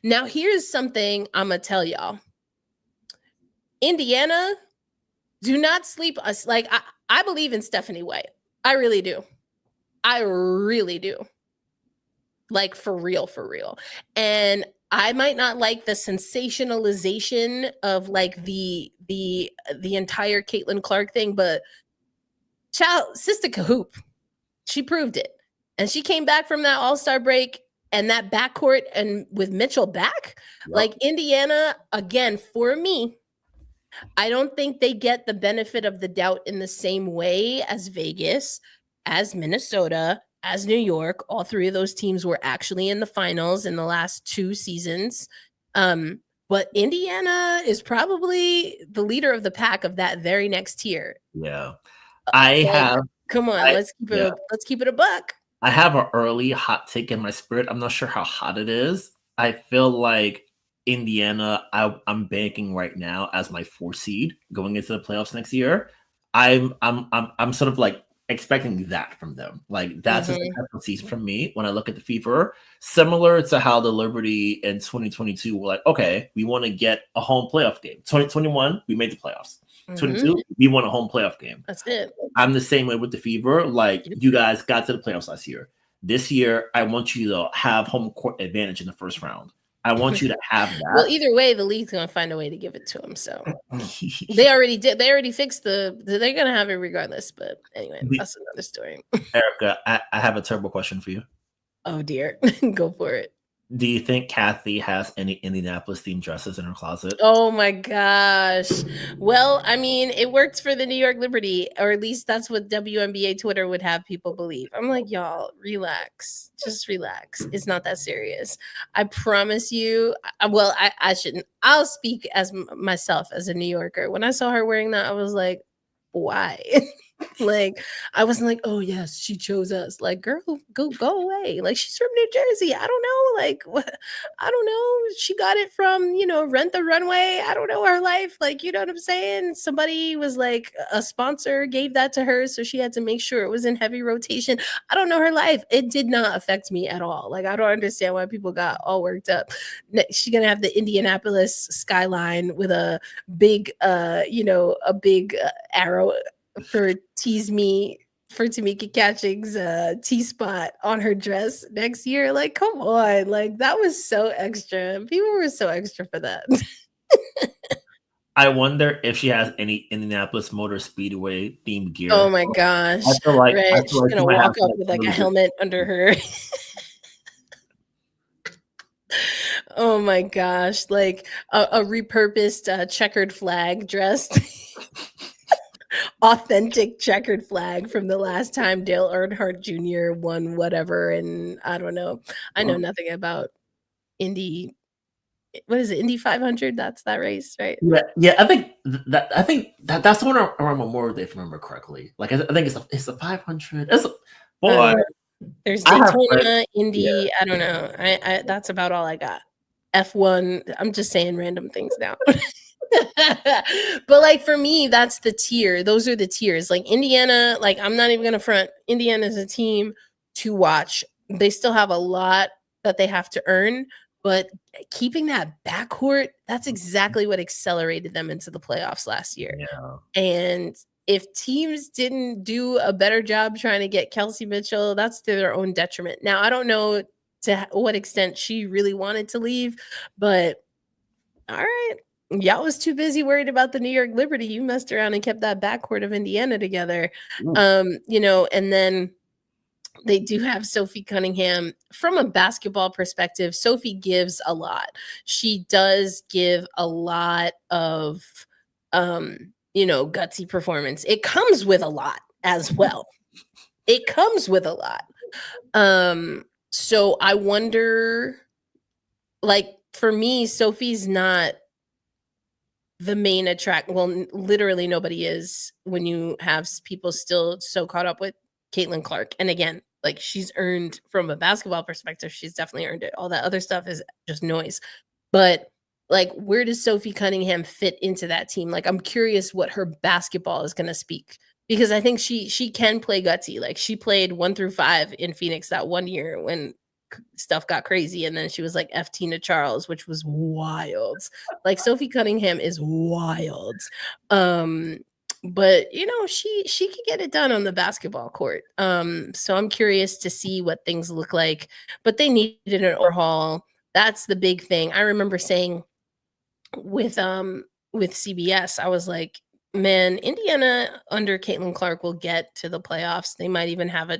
Now, here's something I'm gonna tell y'all. Indiana, do not sleep us. Like, I believe in Stephanie White. I really do. I really do. Like, for real, for real. And I might not like the sensationalization of like the entire Caitlin Clark thing, but Sister Cahoop, she proved it. And she came back from that All-Star break and that backcourt and with Mitchell back, like Indiana, again, for me, I don't think they get the benefit of the doubt in the same way as Vegas, as Minnesota, as New York. All three of those teams were actually in the finals in the last 2 seasons. But Indiana is probably the leader of the pack of that very next tier. Yeah. Come on, let's keep it a buck. I have an early hot take in my spirit. I'm not sure how hot it is. I feel like Indiana, I'm banking right now as my 4 seed going into the playoffs next year. I'm sort of like expecting that from them. Like, that's a successful season from me when I look at the Fever. Similar to how the Liberty in 2022 were like, okay, we want to get a home playoff game. 2021, we made the playoffs. 22, we won a home playoff game. That's it. I'm the same way with the Fever. Like, you guys got to the playoffs last year. This year, I want you to have home court advantage in the first round. I want you to have that. Well, either way, the league's gonna find a way to give it to them. So they already did. They already fixed they're gonna have it regardless. But anyway, that's another story. Erica, I have a turbo question for you. Oh dear, go for it. Do you think Kathy has any Indianapolis themed dresses in her closet? Oh my gosh. Well, I mean, it works for the New York Liberty, or at least that's what WNBA Twitter would have people believe. I'm like, y'all, relax. Just relax. It's not that serious. I promise you. Well, I shouldn't. I'll speak as myself as a New Yorker. When I saw her wearing that, I was like, why? Like, I wasn't like, oh yes, she chose us. Like, girl, go away. Like, she's from New Jersey. I don't know. Like, what? I don't know. She got it from, Rent the Runway. I don't know her life. Like, you know what I'm saying? Somebody was like, a sponsor gave that to her, so she had to make sure it was in heavy rotation. I don't know her life. It did not affect me at all. Like, I don't understand why people got all worked up. She's gonna have the Indianapolis skyline with a big, a big arrow for Tamika Catching's T-spot on her dress next year. Like, come on. Like, that was so extra. People were so extra for that. I wonder if she has any Indianapolis Motor Speedway themed gear. Oh my gosh. I feel like she's gonna walk up with like a helmet under her. Oh my gosh, like a repurposed checkered flag dressed. Authentic checkered flag from the last time Dale Earnhardt Jr. won whatever, and I don't know. I know nothing about Indy. What is it? Indy 500? That's that race, right? Yeah. I think that's the one around Memorial Day, if I remember correctly. Like I think it's a 500. Boy. There's I have Daytona, Indy. yeah. I don't know. I that's about all I got. F1. I'm just saying random things now. But like for me, that's the tier. Those are the tiers. Like Indiana, like I'm not even gonna front. Indiana is a team to watch. They still have a lot that they have to earn, but keeping that backcourt, that's exactly what accelerated them into the playoffs last year. Yeah. And if teams didn't do a better job trying to get Kelsey Mitchell, that's to their own detriment. Now, I don't know to what extent she really wanted to leave, but all right. Y'all was too busy worried about the New York Liberty. You messed around and kept that backcourt of Indiana together. And then they do have Sophie Cunningham. From a basketball perspective, Sophie gives a lot. She does give a lot of gutsy performance. It comes with a lot as well. It comes with a lot. So I wonder, like, for me, Sophie's not the main attract. Well, literally nobody is when you have people still so caught up with Caitlin Clark. And again, like she's earned from a basketball perspective, she's definitely earned it. All that other stuff is just noise. But like, where does Sophie Cunningham fit into that team? Like, I'm curious what her basketball is going to speak, because I think she can play gutsy. Like she played 1 through 5 in Phoenix that one year when stuff got crazy, and then she was like F Tina Charles, which was wild. Like Sophie Cunningham is wild. But she can get it done on the basketball court. So I'm curious to see what things look like, but they needed an overhaul. That's the big thing. I remember saying with CBS, I was like, man, Indiana under Caitlin Clark will get to the playoffs. They might even have a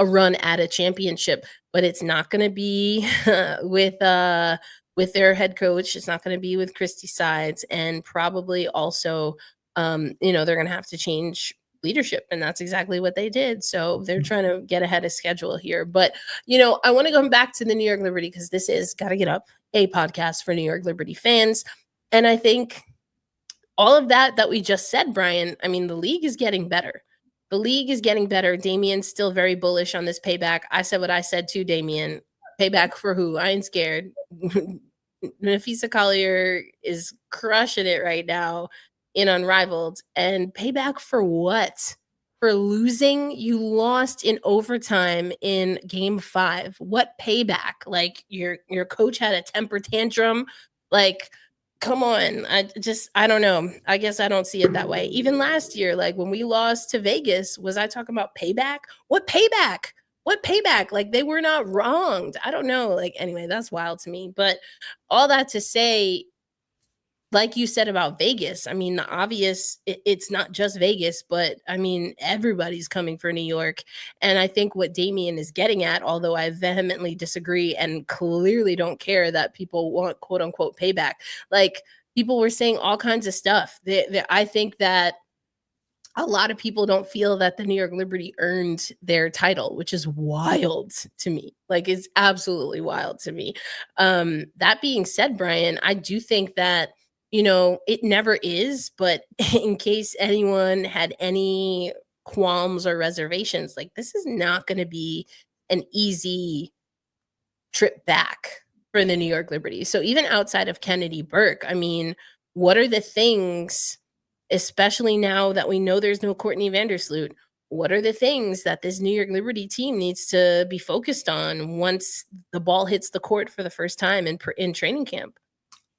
run at a championship, but it's not going to be with their head coach. It's not going to be with Christy Sides, and probably also, they're going to have to change leadership, and that's exactly what they did. So they're trying to get ahead of schedule here. But I want to come back to the New York Liberty, because this is Gotta Get Up, a podcast for New York Liberty fans, and I think all of that we just said, Brian, I mean, the league is getting better. The league is getting better. Damien's still very bullish on this payback. I said what I said too, Damien. Payback for who? I ain't scared. Nafisa Collier is crushing it right now in Unrivaled. And payback for what? For losing? You lost in overtime in game 5. What payback? Like your coach had a temper tantrum? Like, come on. I don't know. I guess I don't see it that way. Even last year, like when we lost to Vegas, was I talking about payback? What payback? What payback? Like they were not wronged. I don't know. Like, anyway, that's wild to me. But all that to say, like you said about Vegas, I mean, the obvious, it's not just Vegas, but I mean, everybody's coming for New York. And I think what Damien is getting at, although I vehemently disagree and clearly don't care that people want quote unquote payback, like people were saying all kinds of stuff. I think that a lot of people don't feel that the New York Liberty earned their title, which is wild to me. Like, it's absolutely wild to me. That being said, Brian, I do think that it never is, but in case anyone had any qualms or reservations, like this is not going to be an easy trip back for the New York Liberty. So even outside of Kennedy Burke, I mean, what are the things, especially now that we know there's no Courtney Vandersloot, what are the things that this New York Liberty team needs to be focused on once the ball hits the court for the first time in training camp?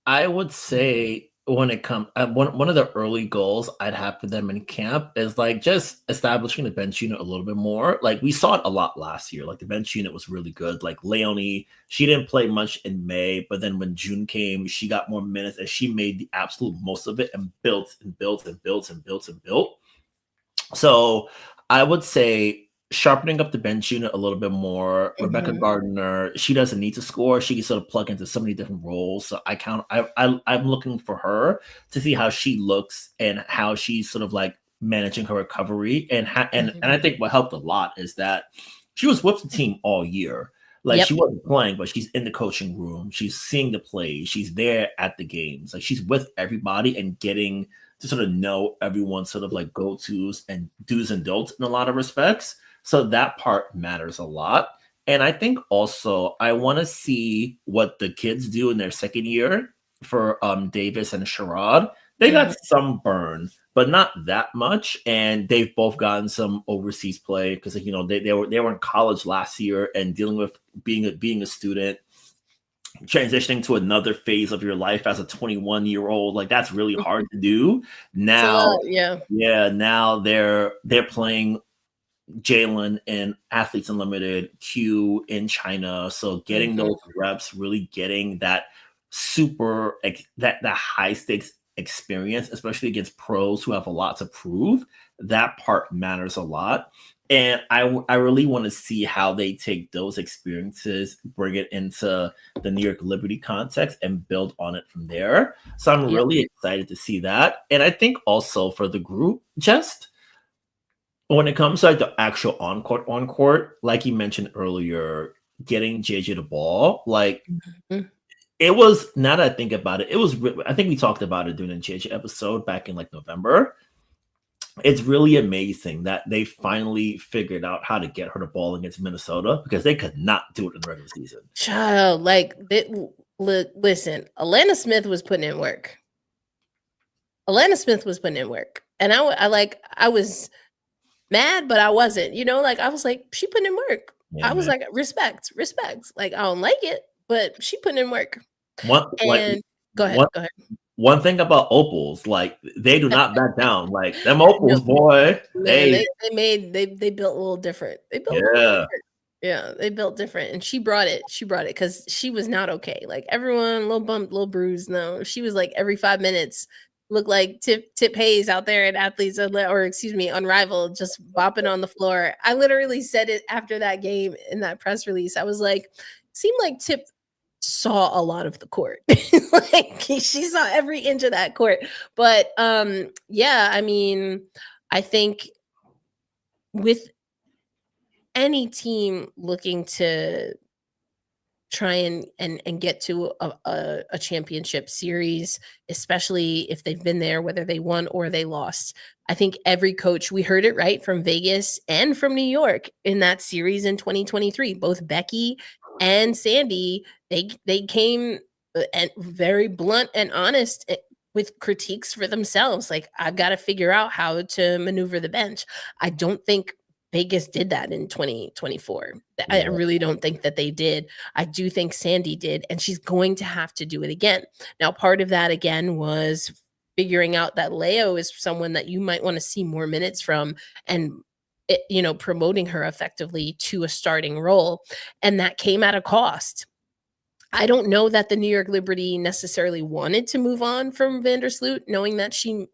I would say when it comes, one of the early goals I'd have for them in camp is like just establishing the bench unit a little bit more. Like we saw it a lot last year. Like the bench unit was really good. Like Leonie, she didn't play much in May, but then when June came, she got more minutes and she made the absolute most of it and built and built and built and built and built. So I would say sharpening up the bench unit a little bit more. Rebecca Mhm. Gardner, she doesn't need to score. She can sort of plug into so many different roles. So I'm looking for her to see how she looks and how she's sort of like managing her recovery. And I think what helped a lot is that she was with the team all year. Like Yep. she wasn't playing, but she's in the coaching room. She's seeing the plays. She's there at the games. Like she's with everybody and getting to sort of know everyone's sort of like go-tos and do's and don'ts in a lot of respects. So that part matters a lot. And I think also I want to see what the kids do in their second year for Davis and Sherrod. They got some burn, but not that much. And they've both gotten some overseas play because they were in college last year and dealing with being a student, transitioning to another phase of your life as a 21-year-old. Like that's really hard to do. Now, Yeah. now they're playing Jalen in Athletes Unlimited, Q in China. So getting those reps, really getting that that high stakes experience, especially against pros who have a lot to prove, that part matters a lot. And I really want to see how they take those experiences, bring it into the New York Liberty context, and build on it from there. So I'm really excited to see that. And I think also for the group, just when it comes to like the actual on-court, like you mentioned earlier, getting JJ the ball, like it was, now that I think about it, I think we talked about it during the JJ episode back in like November. It's really amazing that they finally figured out how to get her the ball against Minnesota because they could not do it in the regular season. Child, like, listen, Alana Smith was putting in work. And I was mad, but I wasn't, like, I was like, she putting in work. Yeah, I was like, respect. Like, I don't like it, but she putting in work. Go ahead. One thing about Opals, like they do not back down. Like them Opals, boy. Man, they built a little different. They built different. And she brought it because she was not okay. Like everyone, little bump, little bruise. No, she was like every 5 minutes looked like Tip Hayes out there at Athletes, Unrivaled, just bopping on the floor. I literally said it after that game in that press release. I was like, seemed like Tip saw a lot of the court. Like she saw every inch of that court. But yeah, I mean, I think with any team looking to try and get to a championship series, especially if they've been there, whether they won or they lost, I think every coach, we heard it right from Vegas and from New York in that series in 2023, both Becky and Sandy, they came and very blunt and honest with critiques for themselves. Like, I've got to figure out how to maneuver the bench. I don't think Vegas did that in 2024. I really don't think that they did. I do think Sandy did, and she's going to have to do it again. Now, part of that, again, was figuring out that Leo is someone that you might want to see more minutes from and promoting her effectively to a starting role. And that came at a cost. I don't know that the New York Liberty necessarily wanted to move on from Vandersloot, knowing that she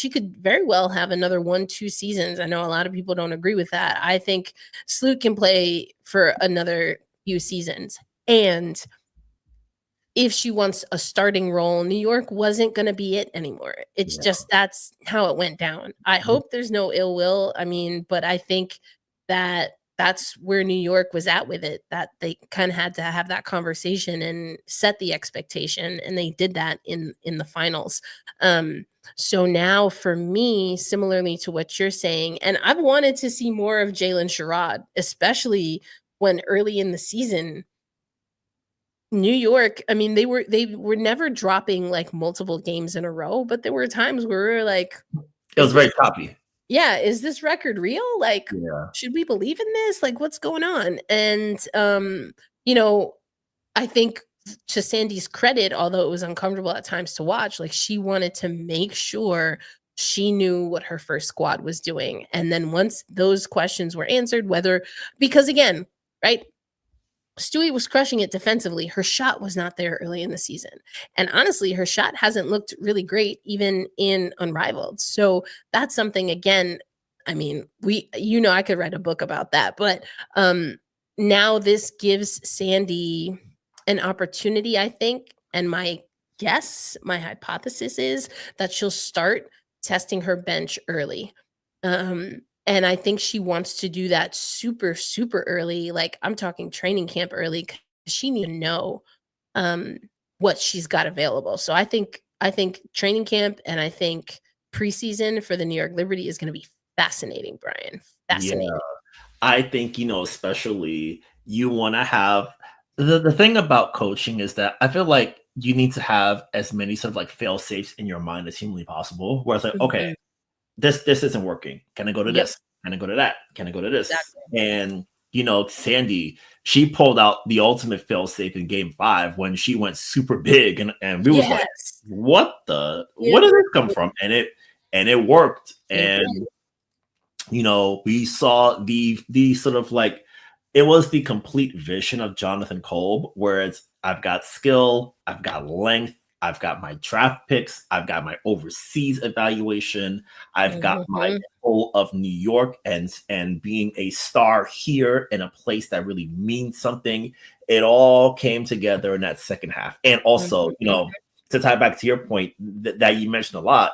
could very well have another 1-2 seasons. I know a lot of people don't agree with that. I think Sloot can play for another few seasons. And if she wants a starting role, New York wasn't going to be it anymore. It's just, that's how it went down. I hope there's no ill will. But I think that that's where New York was at with it, that they kind of had to have that conversation and set the expectation. And they did that in the finals. So now for me, similarly to what you're saying, and I've wanted to see more of Jalen Sherrod, especially when early in the season, New York, they were never dropping like multiple games in a row, but there were times where we were like, it was very choppy. Yeah, is this record real? Like, should we believe in this? Like, what's going on? And I think to Sandy's credit, although it was uncomfortable at times to watch, like she wanted to make sure she knew what her first squad was doing. And then once those questions were answered, because again, right, Stewie was crushing it defensively. Her shot was not there early in the season. And honestly, her shot hasn't looked really great even in Unrivaled. So that's something, again, I mean, I could write a book about that, but now this gives Sandy an opportunity, I think, and my hypothesis is that she'll start testing her bench early. And I think she wants to do that super, super early. Like I'm talking training camp early, 'cause she needs to know what she's got available. So I think training camp and I think preseason for the New York Liberty is going to be fascinating, Brian. Yeah, Fascinating. I think, especially you want to have the thing about coaching is that I feel like you need to have as many sort of like fail safes in your mind as humanly possible. Where it's like, okay, Mhm. this isn't working. Can I go to Yep, this? Can I go to that? Can I go to this? exactly. And Sandy, she pulled out the ultimate fail safe in game 5 when she went super big and we was like, Yes. what It did this come from? And it worked. it And did. we saw the sort of like it was the complete vision of Jonathan Kolb, where it's I've got skill, I've got length, I've got my draft picks, I've got my overseas evaluation, I've got my Mhm, pull of New York and being a star here in a place that really means something. It all came together in that second half. And also, mhm. to tie back to your point that you mentioned a lot,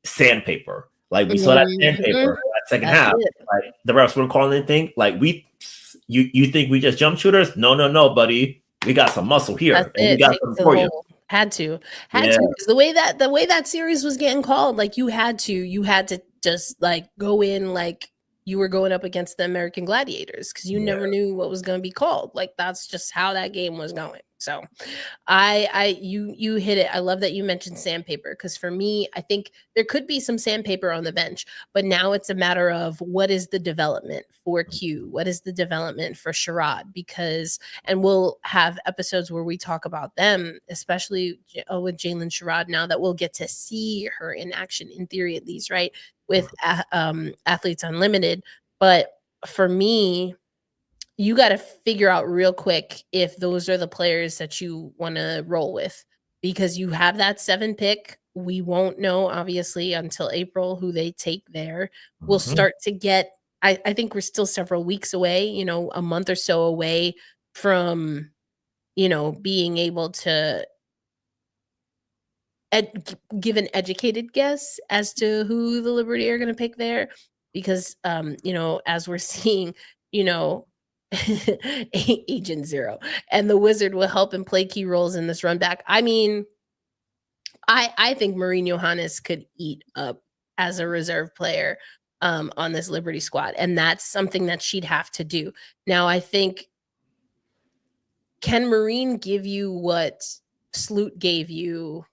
sandpaper. Like we saw that Mhm. sandpaper that second That's half. it. Like the refs weren't calling anything. Like you think we just jump shooters? No, buddy. We got some muscle That's here, and we it. got Take it something to the for you. hole. Had Yeah, to, because the way that series was getting called, like you had to just like go in like you were going up against the American Gladiators because you yeah, never knew what was going to be called. Like that's just how that game was going. So you hit it. I love that you mentioned sandpaper because for me, I think there could be some sandpaper on the bench, but now it's a matter of what is the development for Q? What is the development for Sherrod? Because and we'll have episodes where we talk about them, especially with Jalen Sherrod. Now that we'll get to see her in action, in theory at least, right? With Athletes Unlimited, but for me, you got to figure out real quick if those are the players that you want to roll with because you have that 7 pick. We won't know obviously until April who they take there. We'll mhm, start to get I think we're still several weeks away, a month or so away from, being able to give an educated guess as to who the Liberty are going to pick there because as we're seeing, you know Agent Zero and the Wizard will help and play key roles in this run back. I mean, I think Maureen Johannes could eat up as a reserve player on this Liberty squad, and that's something that she'd have to do. Now, I think can Maureen give you what Sloot gave you?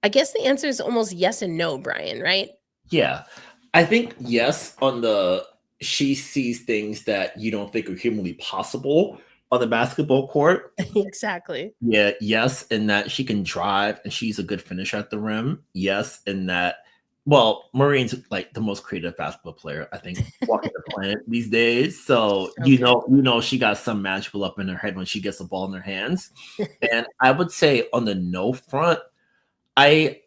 I guess the answer is almost yes and no, Brian, right? yeah. I think yes on the she sees things that you don't think are humanly possible on the basketball court. Exactly. Yeah, yes, in that she can drive and she's a good finisher at the rim. Yes, in that, well, Marine's like the most creative basketball player I think walking the planet these days. So So good. she got some magical up in her head when she gets the ball in her hands. And I would say on the no front, I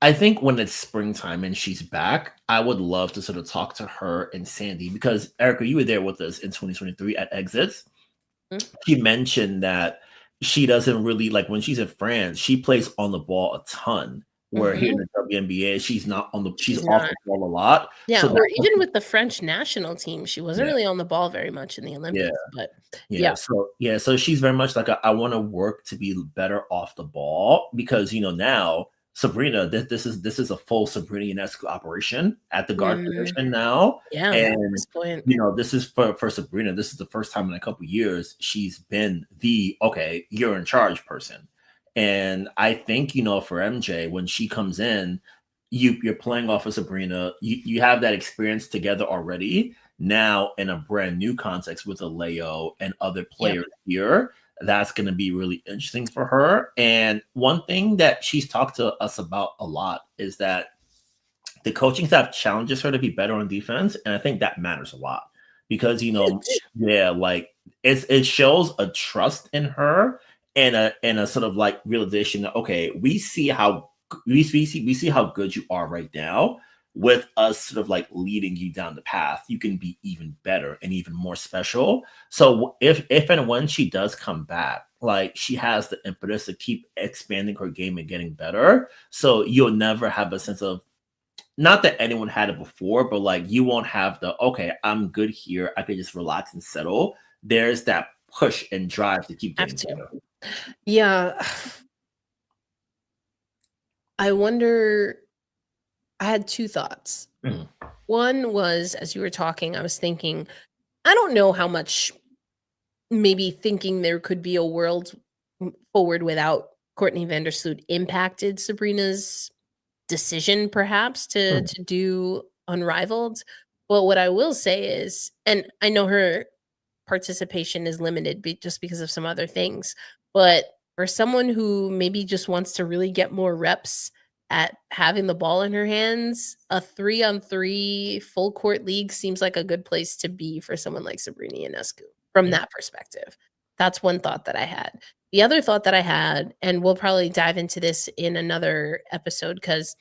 I think when it's springtime and she's back, I would love to sort of talk to her and Sandy because Erica, you were there with us in 2023 at Exits. Mhm. She mentioned that she doesn't really like when she's in France, she plays on the ball a ton. Where here in Mhm. the WNBA, she's She's off not. the ball a lot. Yeah, So or that even with the French national team, she wasn't yeah, really on the ball very much in the yeah. Olympics, but Yeah, yeah. so she's very much like I want to work to be better off the ball because now Sabrina, this is a full Sabrina Ionescu operation at the guard Mm, position now, yeah, at and this point. this is for Sabrina. This is the first time in a couple years she's been the okay, you're in charge person, and I think for MJ when she comes in, you're playing off of Sabrina. You have that experience together already now in a brand new context with Aleo and other Yep. players here. That's going to be really interesting for her. And one thing that she's talked to us about a lot is that the coaching staff challenges her to be better on defense. And I think that matters a lot because, yeah, like it shows a trust in her and a sort of like realization that, okay, we see how good you are right now. with us sort of like leading you down the path, you can be even better and even more special. So if and when she does come back, like she has the impetus to keep expanding her game and getting better. So you'll never have a sense of, not that anyone had it before, but like you won't have the, okay, I'm good here, I could just relax and settle. There's that push and drive to keep getting better. Yeah. I wonder, I had two thoughts. Mhm. One was, as you were talking, I was thinking, I don't know how much maybe thinking there could be a world forward without Courtney Vandersloot impacted Sabrina's decision, perhaps, to do Unrivaled. But what I will say is, and I know her participation is limited just because of some other things, but for someone who maybe just wants to really get more reps at having the ball in her hands, a 3-on-3 full court league seems like a good place to be for someone like Sabrina Ionescu from that perspective. That's one thought that I had. The other thought that I had, and we'll probably dive into this in another episode, because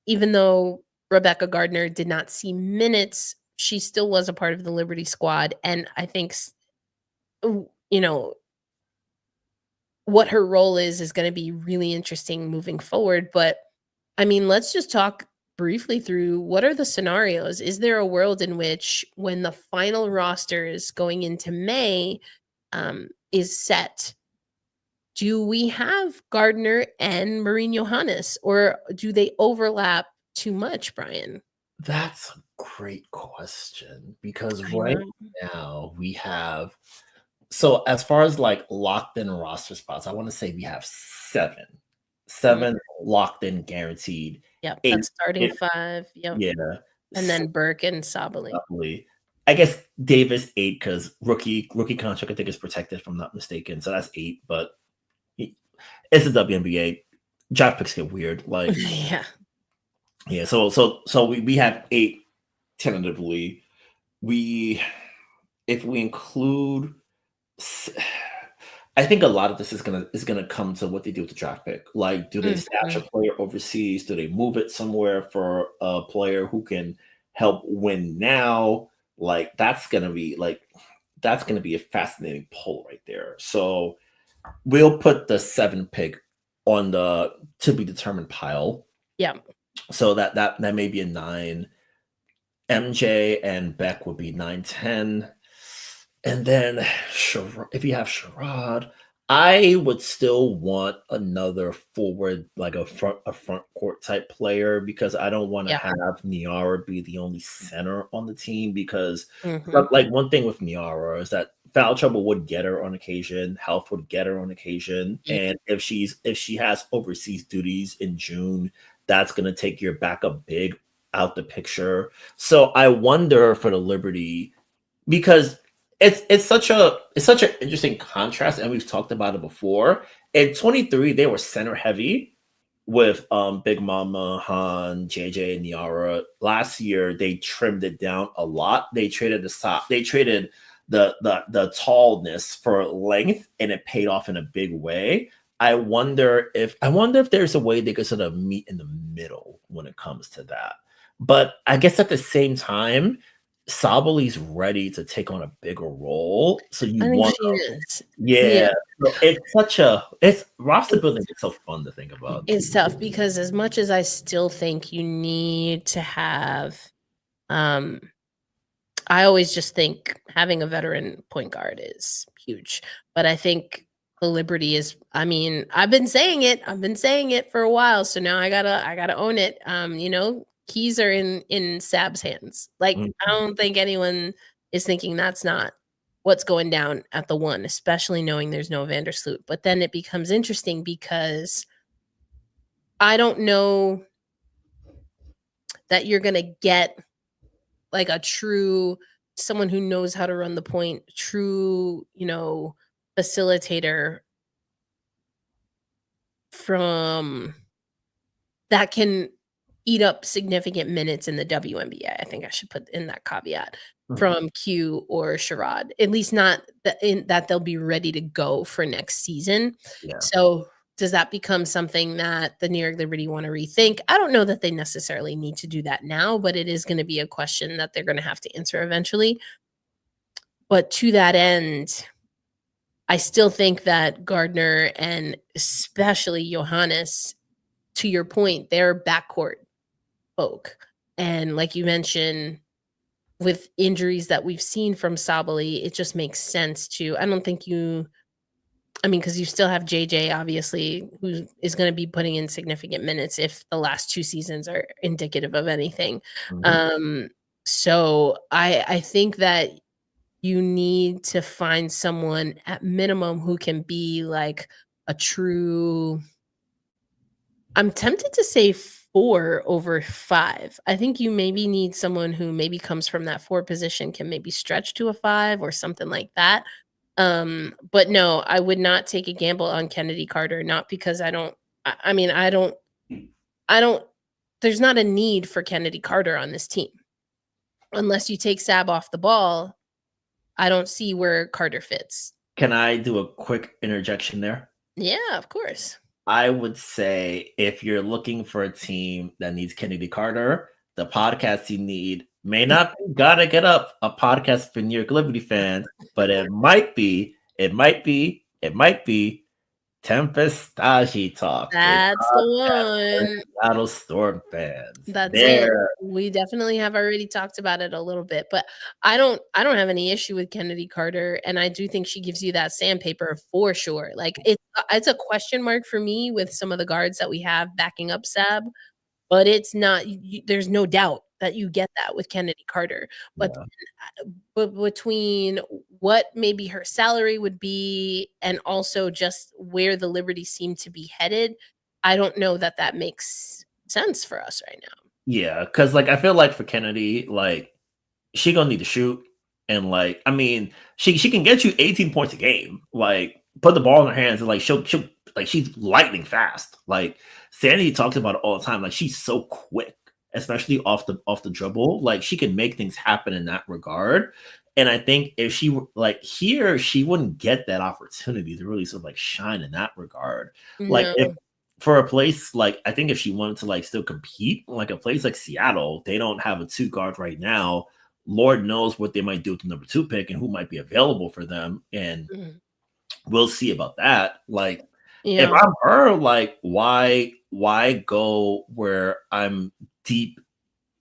even though Rebecca Gardner did not see minutes, she still was a part of the Liberty squad. And I think, you know, what her role is going to be really interesting moving forward. But I mean, let's just talk briefly through, what are the scenarios? Is there a world in which, when the final roster is going into May, is set, do we have Gardner and Maureen Johannes, or do they overlap too much, Brian? That's a great question, because I right know. now we have, so as far as like locked in roster spots, I want to say we have seven locked in, guaranteed. Yep, 8, that's starting if, 5. Yep, yeah, and then Burke and Sabali. probably. I guess Davis 8, because rookie contract I think is protected, if I'm not mistaken. So that's 8, but it's the WNBA. Draft picks get weird. Like, Yeah. So we have 8 tentatively. If we include, I think a lot of this is gonna come to what they do with the draft pick. Like, do they stash a player overseas? Do they move it somewhere for a player who can help win now? Like, that's gonna be a fascinating pull right there. So we'll put the 7 pick on the to be determined pile. Yeah. So that may be a 9. MJ and Beck would be 9, 10. And then if you have Sherrod, I would still want another forward, like a front court type player, because I don't want to have Niara be the only center on the team, because like one thing with Niara is that foul trouble would get her on occasion, health would get her on occasion, and if she has overseas duties in June, that's going to take your backup big out the picture. So I wonder for the Liberty, because it's such an interesting contrast, and we've talked about it before. In 23, they were center heavy with Big Mama, Han, JJ, and Niara. Last year, they trimmed it down a lot. They traded the tallness for length, and it paid off in a big way. I wonder if there's a way they could sort of meet in the middle when it comes to that. But I guess at the same time, Sabali's ready to take on a bigger role. So you want she is. Yeah. So it's roster building is so fun to think about. It's tough, because as much as I still think you need to have, I always just think having a veteran point guard is huge. But I think the Liberty is, I mean, I've been saying it for a while. So now I gotta own it. Keys are in Sab's hands. Like, I don't think anyone is thinking that's not what's going down at the 1, especially knowing there's no Vandersloot. But then it becomes interesting, because I don't know that you're going to get like a true, someone who knows how to run the point, true, facilitator from that can eat up significant minutes in the WNBA. I think I should put in that caveat from Q or Sherrod, at least not that they'll be ready to go for next season. Yeah. So does that become something that the New York Liberty want to rethink? I don't know that they necessarily need to do that now, but it is going to be a question that they're going to have to answer eventually. But to that end, I still think that Gardner and especially Johannes, to your point, they're backcourt folk. And like you mentioned, with injuries that we've seen from Sabali, it just makes sense to, I don't think you, I mean, because you still have JJ, obviously, who is going to be putting in significant minutes if the last 2 seasons are indicative of anything. So I think that you need to find someone at minimum who can be like a true, I'm tempted to say 4 over 5. I think you maybe need someone who maybe comes from that 4 position, can maybe stretch to a 5 or something like that. But no, I would not take a gamble on Kennedy Carter, not because I don't, I mean, I don't, there's not a need for Kennedy Carter on this team. Unless you take Sab off the ball, I don't see where Carter fits. Can I do a quick interjection there? Yeah, of course. I would say if you're looking for a team that needs Kennedy Carter, the podcast you need may not be Gotta Get Up, a podcast for New York Liberty fans, but it might be Tempestagi Talk. That's the one. Seattle Storm fans. That's it. We definitely have already talked about it a little bit, but I don't have any issue with Kennedy Carter, and I do think she gives you that sandpaper for sure. Like it's a question mark for me with some of the guards that we have backing up Sab, but it's not. There's no doubt that you get that with Kennedy Carter. But but between what maybe her salary would be and also just where the Liberty seem to be headed, I don't know that that makes sense for us right now. Yeah, because like I feel like for Kennedy, like she gonna need to shoot, and like I mean, she can get you 18 points a game. Like put the ball in her hands, and like she'll like she's lightning fast. Like Sandy talks about it all the time. Like she's so quick, especially off the dribble. Like she can make things happen in that regard. And I think if she were like here, she wouldn't get that opportunity to really sort of like shine in that regard. Like if for a place like I think if she wanted to like still compete, like a place like Seattle, they don't have a 2 guard right now. Lord knows what they might do with the number 2 pick and who might be available for them. And we'll see about that. Like if I'm her, like why go where I'm deep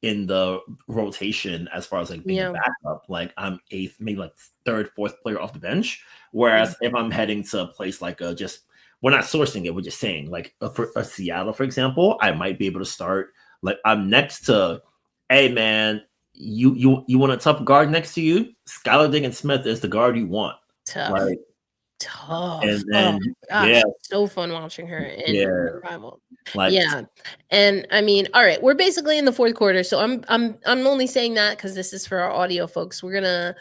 in the rotation as far as like being a backup? Like I'm 8th, maybe like 3rd, 4th player off the bench. Whereas if I'm heading to a place like we're not sourcing it, we're just saying like for a Seattle, for example, I might be able to start like I'm next to, hey man, you want a tough guard next to you? Skylar Diggins-Smith is the guard you want. Tough. And then so fun watching her in Rival. Like, and I mean, all right, we're basically in the 4th quarter, so I'm only saying that because this is for our audio folks. We're gonna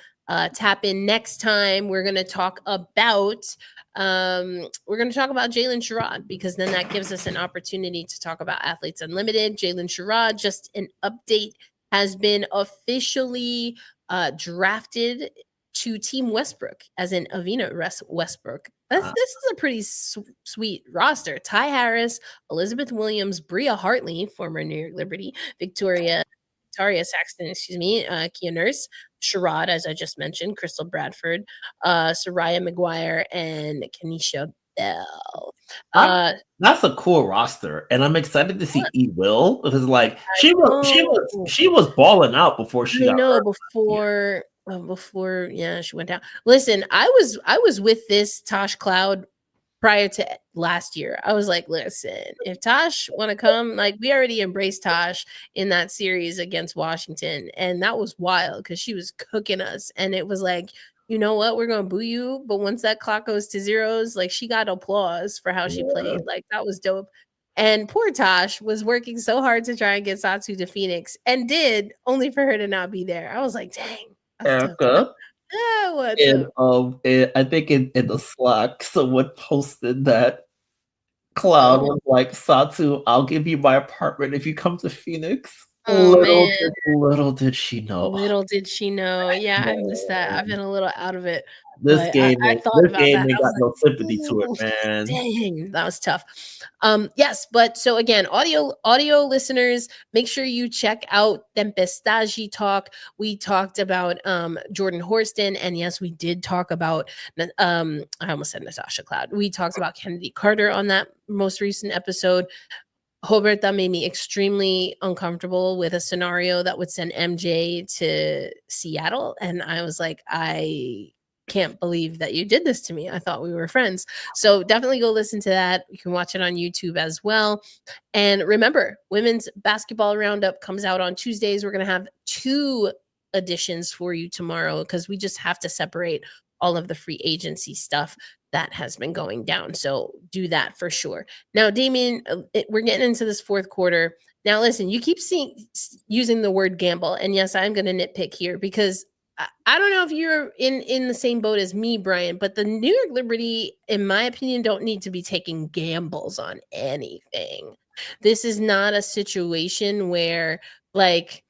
tap in next time. We're gonna talk about Jalen Sherrod, because then that gives us an opportunity to talk about Athletes Unlimited. Jalen Sherrod, just an update, has been officially drafted to Team Westbrook, as in Avina Westbrook. This is a pretty sweet roster. Ty Harris, Elizabeth Williams, Bria Hartley, former New York Liberty, Victoria Saxton, Kia Nurse, Sherrod, as I just mentioned, Crystal Bradford, Soraya McGuire, and Kenesha Bell. That's a cool roster, and I'm excited to see E. Will, because like she was balling out before she got hurt. Before she went down. Listen, I was with this Tosh Cloud prior to last year. I was like, listen, if Tosh want to come, like we already embraced Tosh in that series against Washington, and that was wild because she was cooking us, and it was like, you know what, we're gonna boo you, but once that clock goes to zeros, like she got applause for how she played. Like that was dope. And poor Tosh was working so hard to try and get Satu to Phoenix, and did, only for her to not be there. I was like, dang. Erica, I think in the Slack, someone posted that Cloud was like, Satu, I'll give you my apartment if you come to Phoenix. Oh man, Little did she know. little did she know. Yeah, I missed that. I've been a little out of it, This but game I ain't thought this about game that. ain't I was got like, no sympathy to it, ooh, man. dang, that was tough. Yes, but so again, audio listeners, make sure you check out Tempestagi Talk. We talked about Jordan Horston, and yes, we did talk about I almost said Natasha Cloud. We talked about Kennedy Carter on that most recent episode. Roberta made me extremely uncomfortable with a scenario that would send MJ to Seattle. And I was like, I can't believe that you did this to me. I thought we were friends. So definitely go listen to that. You can watch it on YouTube as well. And remember, women's basketball roundup comes out on Tuesdays. We're going to have 2 editions for you tomorrow because we just have to separate all of the free agency stuff that has been going down. So do that for sure. Now, Damien, we're getting into this fourth quarter. Now, listen, you keep using the word gamble. And yes, I'm going to nitpick here because I don't know if you're in the same boat as me, Brian, but the New York Liberty, in my opinion, don't need to be taking gambles on anything. This is not a situation where like,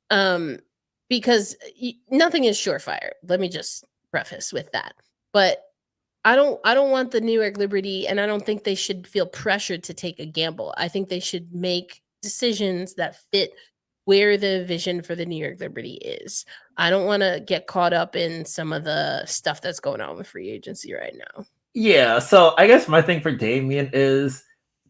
because nothing is surefire. Let me just preface with that. But I don't want the New York Liberty, and I don't think they should feel pressured to take a gamble. I think they should make decisions that fit where the vision for the New York Liberty is. I don't want to get caught up in some of the stuff that's going on with free agency right now. Yeah, so I guess my thing for Damien is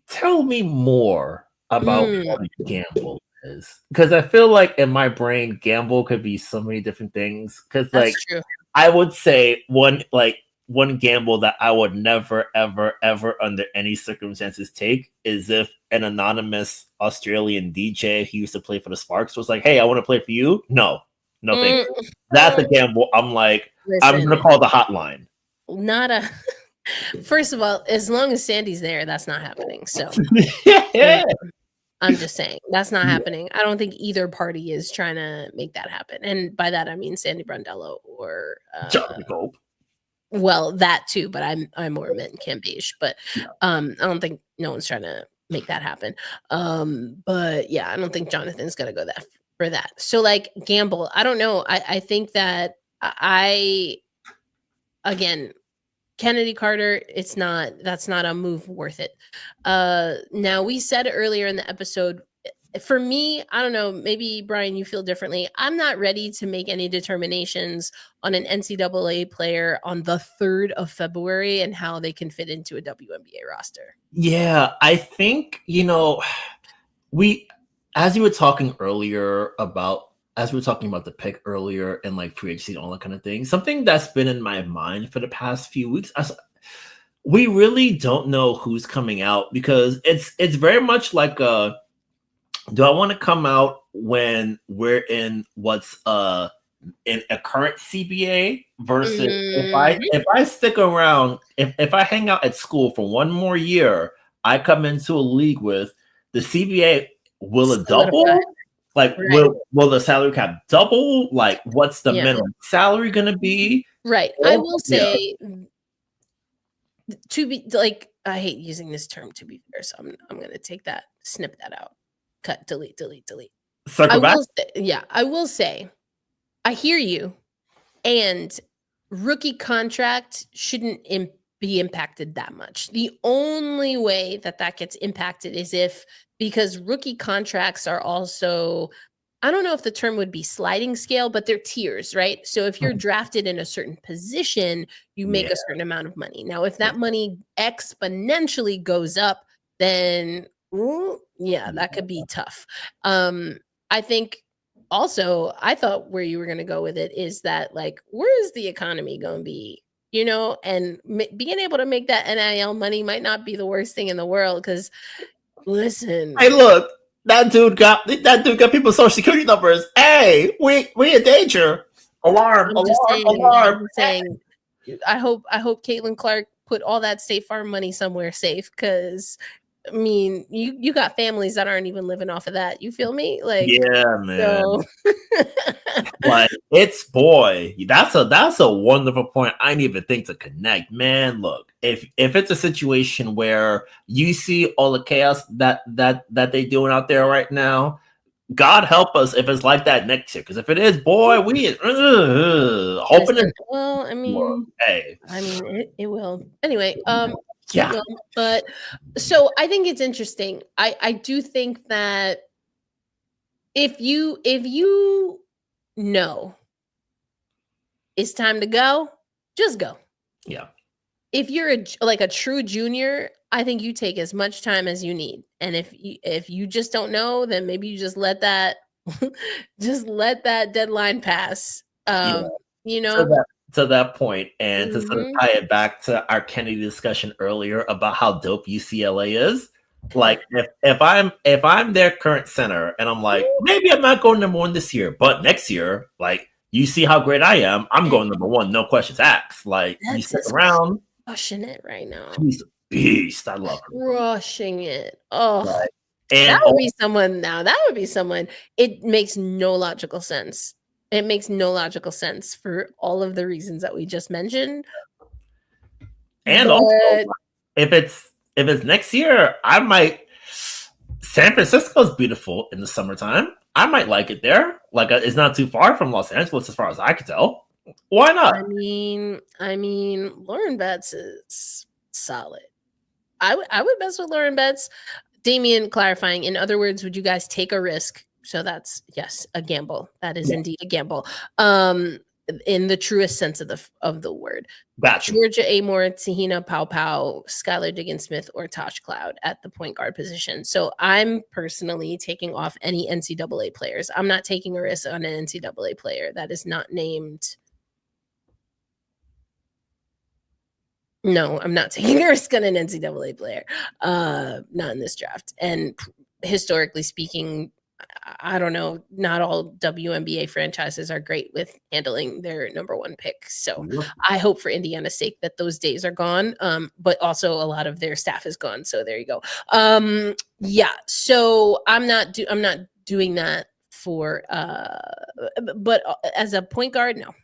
tell me more about what a gamble is. Because I feel like in my brain, gamble could be so many different things. Because like That's true. I would say one gamble that I would never, ever, ever under any circumstances take is if an anonymous Australian DJ who used to play for the Sparks was like, "Hey, I want to play for you." No, thank you. That's a gamble. I'm like, I'm gonna call the hotline. Not a. First of all, as long as Sandy's there, that's not happening. So Yeah. I'm just saying that's not happening. I don't think either party is trying to make that happen. And by that I mean Sandy Brondello or Jonathan Pope. Well, that too, but I'm more meant Cam Beige. But I don't think no one's trying to make that happen. But yeah, I don't think Jonathan's gonna go for that. So like gamble, I don't know. I think that again, Kennedy Carter, that's not a move worth it. Now we said earlier in the episode, for me, I don't know, maybe Brian, you feel differently. I'm not ready to make any determinations on an NCAA player on the 3rd of February and how they can fit into a WNBA roster. Yeah, I think, as you were talking earlier about the pick earlier and like free agency and all that kind of thing, something that's been in my mind for the past few weeks, we really don't know who's coming out because it's very much like do I want to come out when we're in what's in a current CBA versus if I stick around, if I hang out at school for one more year, I come into a league with the CBA, will it double? Like, will the salary cap double? Like, what's the minimum salary going to be? Right. I will say, to be like, I hate using this term to be fair, so I'm going to snip that out, cut, delete. Circle back. I will say, I hear you, and rookie contract shouldn't be impacted that much. The only way that gets impacted is because rookie contracts are also, I don't know if the term would be sliding scale, but they're tiers, right? So if you're drafted in a certain position, you make a certain amount of money. Now, if that money exponentially goes up, then that could be tough. I think also, I thought where you were going to go with it is that, like, where is the economy going to be? And being able to make that NIL money might not be the worst thing in the world. Because, listen, hey, look, that dude got people's social security numbers. Hey, we in danger. Alarm! I'm Alarm! saying, I hope Caitlin Clark put all that State Farm money somewhere safe because. I mean, you got families that aren't even living off of that. You feel me? Like, yeah, man. So. Like, that's a wonderful point. I didn't even think to connect, man. Look, if it's a situation where you see all the chaos that they doing out there right now, God help us if it's like that next year. Because if it is, boy, we hoping it. Well, Hey, it will. Anyway, yeah, it will. But so I think it's interesting. I do think that if you know it's time to go, just go. yeah. If you're like a true junior, I think you take as much time as you need. And if you just don't know, then maybe you just let that just let that deadline pass. Yeah. You know, To that point, and to sort of Mhm. tie it back to our Kennedy discussion earlier about how dope UCLA is. Like if I'm their current center and I'm like, maybe I'm not going number one this year, but next year, like you see how great I am, I'm going number one, no questions asked. Like you stick around, crushing it right now. she's a beast. I love her. Crushing it. Oh, Right. that And would be someone now. That would be someone. It makes no logical sense. It makes no logical sense for all of the reasons that we just mentioned. also, But if it's next year, I might. San Francisco's beautiful in the summertime. I might like it there. Like it's not too far from Los Angeles, as far as I can tell. Why not? I mean, Lauren Betts is solid. I would mess with Lauren Betts. Damian clarifying. In other words, would you guys take a risk? So that's yes, a gamble. That is indeed a gamble. In the truest sense of the word. Gotcha. Georgia Amore, Tahina Pau, Skylar Diggins-Smith, or Tosh Cloud at the point guard position. So I'm personally taking off any NCAA players. I'm not taking a risk on an NCAA player that is not named. No, I'm not taking a risk on an NCAA player. Not in this draft. And historically speaking, I don't know. Not all WNBA franchises are great with handling their number one pick. So I hope for Indiana's sake that those days are gone. But also a lot of their staff is gone. So there you go. Yeah. So I'm not doing that for. But as a point guard, no.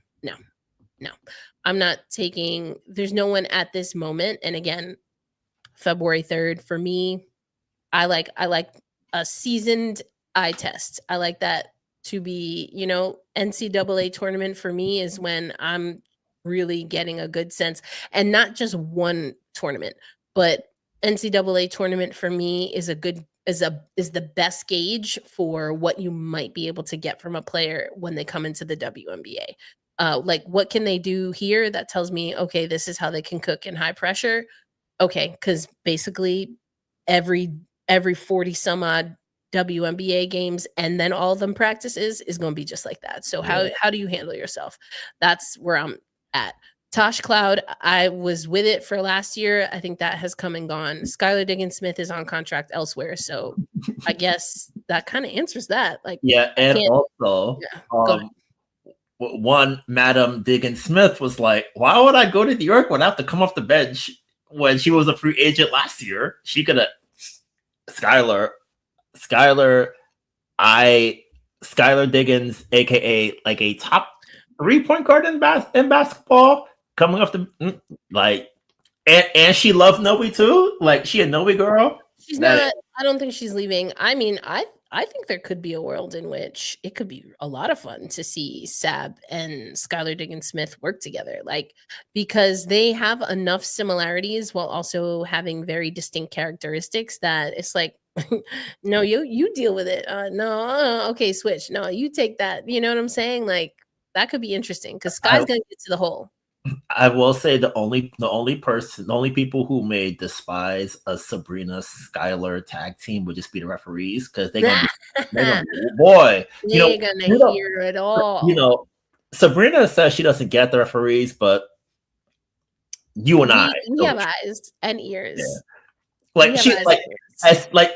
I'm not taking. There's no one at this moment. And again, February 3rd for me. I like a seasoned eye test. I like that to be, NCAA tournament for me is when I'm really getting a good sense, and not just one tournament, but NCAA tournament for me is the best gauge for what you might be able to get from a player when they come into the WNBA. Like what can they do here that tells me, okay, this is how they can cook in high pressure. Okay, because basically every 40 some odd WNBA games and then all of them practices is going to be just like that. So how do you handle yourself? That's where I'm at. Tosh Cloud, I was with it for last year. I think that has come and gone. Skylar Diggins-Smith is on contract elsewhere. So I guess that kind of answers that. Like, yeah. And also, one Madam Diggins-Smith was like, why would I go to New York when I have to come off the bench when she was a free agent last year? She could have Skylar Diggins, aka like a top 3-point guard in basketball, coming off the and she loved Noe too. Like she a Noe girl. She's not. I don't think she's leaving. I mean, I think there could be a world in which it could be a lot of fun to see Sab and Skylar Diggins-Smith work together, like because they have enough similarities while also having very distinct characteristics that it's like, no, you deal with it. No, okay, switch. No, you take that. You know what I'm saying? Like that could be interesting because Sky's gonna get to the hole. I will say the only people who may despise a Sabrina Skylar tag team would just be the referees because they're gonna be, boy, they're gonna hear it all. Sabrina says she doesn't get the referees, but you and we have eyes and ears. Yeah. Like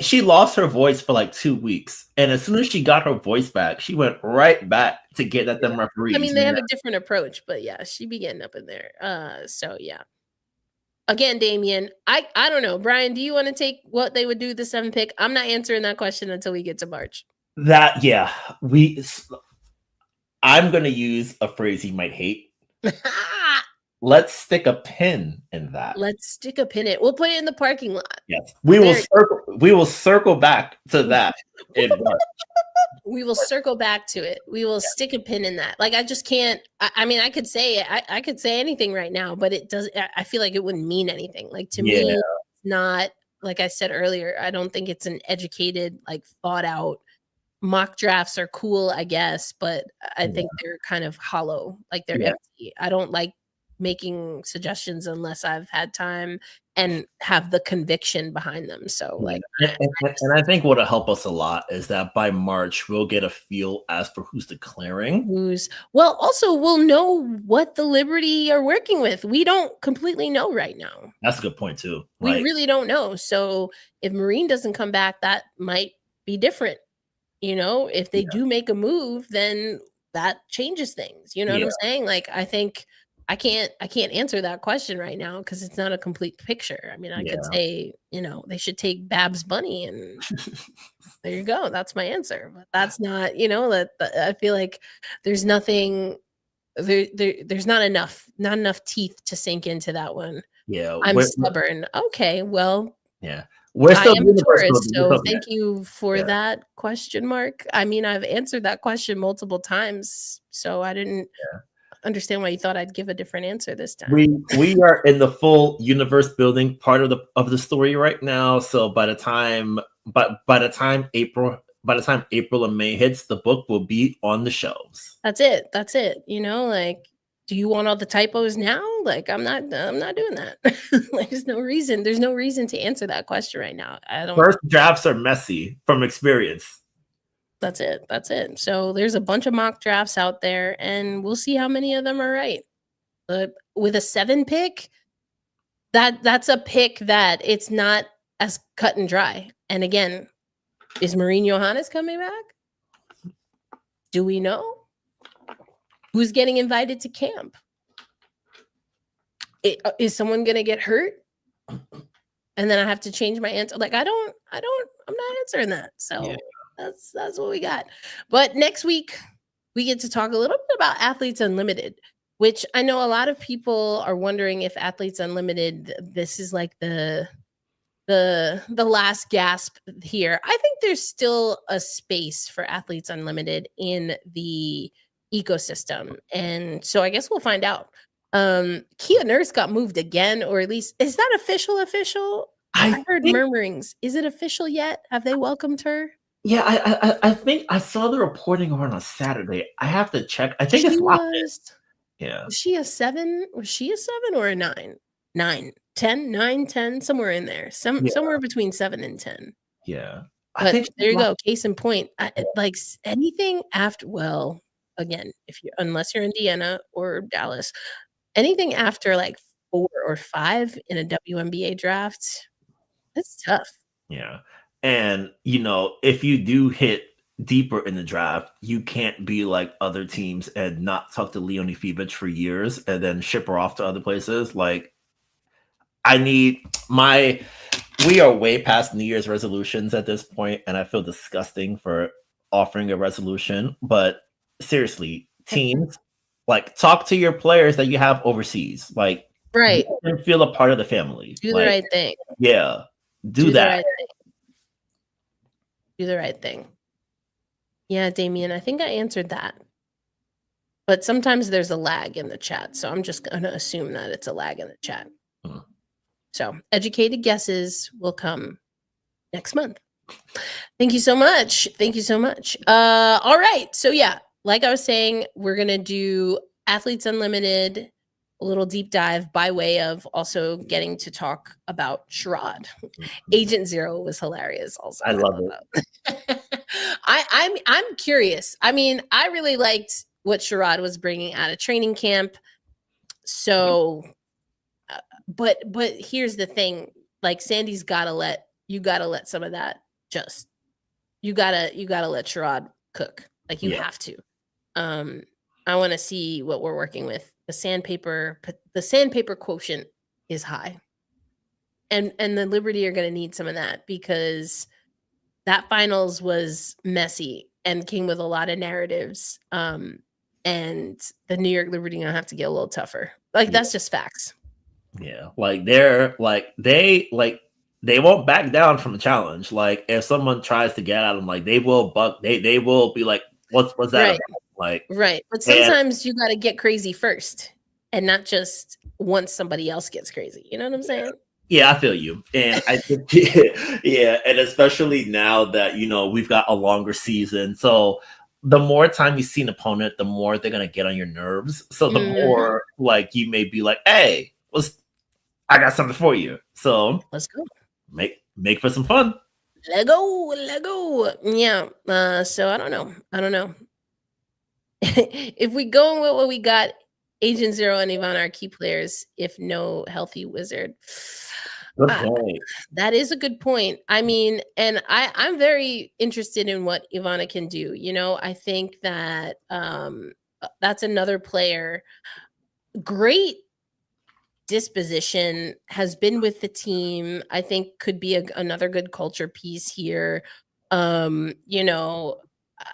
she lost her voice for like 2 weeks, and as soon as she got her voice back, she went right back to get at them referees. I mean, they have a different approach, but yeah, she be getting up in there. So yeah. Again, Damian, I don't know. Brian, do you want to take what they would do the 7th pick? I'm not answering that question until we get to March. I'm gonna use a phrase you might hate. Let's stick a pin in that. Let's stick a pin in it. We'll put it in the parking lot. Yes. We will circle back to that in March. We will circle back to it. We will stick a pin in that. Like, I just can't. I mean, I could say I could say anything right now, but it doesn't. I feel like it wouldn't mean anything. Like, to me, it's not, like I said earlier, I don't think it's an educated, like, thought out. Mock drafts are cool, I guess, but I think they're kind of hollow. Like, they're empty. I don't like making suggestions unless I've had time and have the conviction behind them. So, like, and I think what'll help us a lot is that by March we'll get a feel as for who's declaring. Well, also we'll know what the Liberty are working with. We don't completely know right now. That's a good point too. We really don't know. So if Marine doesn't come back, that might be different. You know, if they do make a move, then that changes things. You know what I'm saying? Like, I think I can't answer that question right now because it's not a complete picture. I mean, I could say, you know, they should take Babs Bunny, and there you go. That's my answer. But that's not, you know, that I feel like there's nothing there's not enough teeth to sink into that one. Yeah. I'm stubborn. Okay, well, we're still I am a tourist, so so thank you for that question mark. I mean, I've answered that question multiple times, so I didn't understand why you thought I'd give a different answer this time. We are in the full universe building part of the story right now. So by the time April and May hits, the book will be on the shelves. That's it. You know, like, do you want all the typos now? Like, I'm not doing that. Like, there's no reason to answer that question right now. I don't. First drafts are messy from experience. That's it. So there's a bunch of mock drafts out there, and we'll see how many of them are right. But with a 7 pick, that's a pick that it's not as cut and dry. And again, is Marine Johannes coming back? Do we know? Who's getting invited to camp? Is someone going to get hurt? And then I have to change my answer. Like, I'm not answering that. So that's what we got. But next week, we get to talk a little bit about Athletes Unlimited, which I know a lot of people are wondering if Athletes Unlimited, this is like the last gasp here. I think there's still a space for Athletes Unlimited in the ecosystem. And so I guess we'll find out. Kia Nurse got moved again, or at least, is that official? I heard murmurings. Is it official yet? Have they welcomed her? Yeah, I think I saw the reporting on a Saturday. I have to check. I think Was she a 7? Was she a 7 or a 9? 9, 10, 9, 10, somewhere in there. Somewhere between 7 and 10. Yeah. But there you go. Case in point. Like, anything after, well, again, unless you're Indiana or Dallas, anything after like 4 or 5 in a WNBA draft, it's tough. Yeah. And, you know, if you do hit deeper in the draft, you can't be like other teams and not talk to Leonie Fibich for years and then ship her off to other places. Like, we are way past New Year's resolutions at this point, and I feel disgusting for offering a resolution. But seriously, teams, like, talk to your players that you have overseas. Like, right, and feel a part of the family. Do the right thing. Yeah, do that. Do the right thing. Yeah, Damien, I think I answered that. But sometimes there's a lag in the chat, so I'm just going to assume that it's a lag in the chat. So educated guesses will come next month. Thank you so much. All right. So yeah, like I was saying, we're going to do Athletes Unlimited, a little deep dive by way of also getting to talk about Sherrod. Agent Zero was hilarious also. I love it. I'm curious. I mean, I really liked what Sherrod was bringing out of training camp. So, but here's the thing. Like, Sandy's gotta let some of that you gotta let Sherrod cook. Like, you have to. I want to see what we're working with. The sandpaper quotient is high. And the Liberty are going to need some of that, because that finals was messy and came with a lot of narratives. And the New York Liberty are going to have to get a little tougher. Like, that's just facts. Yeah. Like, they they won't back down from the challenge. Like if someone tries to get at them, like they will buck. They will be like, what's that Right. about? Like Right. But and sometimes you got to get crazy first, and not just once somebody else gets crazy. You know what I'm saying? yeah, I feel you. And I think yeah, and especially now that we've got a longer season. So the more time you see an opponent, the more they're gonna get on your nerves. So the Mhm. more like you may be like, hey, I got something for you. So Let's go. make for some fun. Let go. Let go. Yeah. So I don't know. If we go with what we got, Agent Zero and Yvonne are key players. If no healthy wizard, Good uh, point. that is a good point. I mean, and I'm very interested in what Ivana can do. I think that that's another player. Great disposition, has been with the team. I think could be another good culture piece here. Um, you know, uh,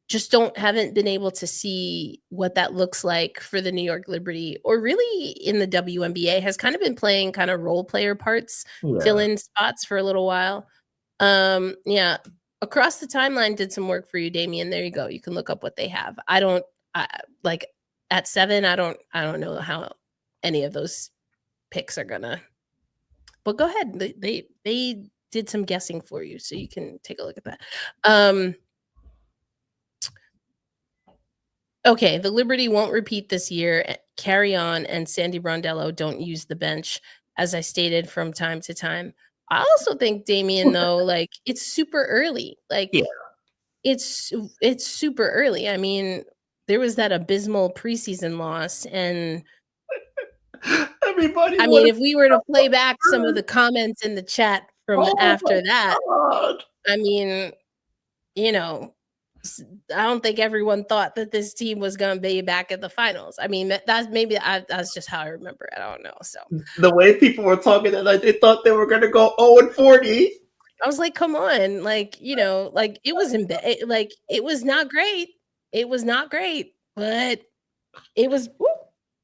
just haven't been able to see what that looks like for the New York Liberty, or really in the WNBA. Has kind of been playing kind of role player parts, fill Yeah. in spots for a little while. Yeah, across the timeline did some work for you, Damien. There you go. You can look up what they have. Like at 7. I don't know how any of those picks are gonna. But go ahead. They did some guessing for you, so you can take a look at that. Okay, the Liberty won't repeat this year. Carry on, and Sandy Brondello don't use the bench, as I stated from time to time. I also think, Damien, though, like it's super early. Like Yeah. it's super early. I mean, there was that abysmal preseason loss, and Everybody I mean, was if we were to play back some of the comments in the chat from oh after my that, god. I mean, you know, I don't think everyone thought that this team was going to be back at the finals. I mean, that's just how I remember it. I don't know. So The way people were talking that like they thought they were gonna go 0-40. I was like, come on, like like it was like it was not great. It was not great, but it was.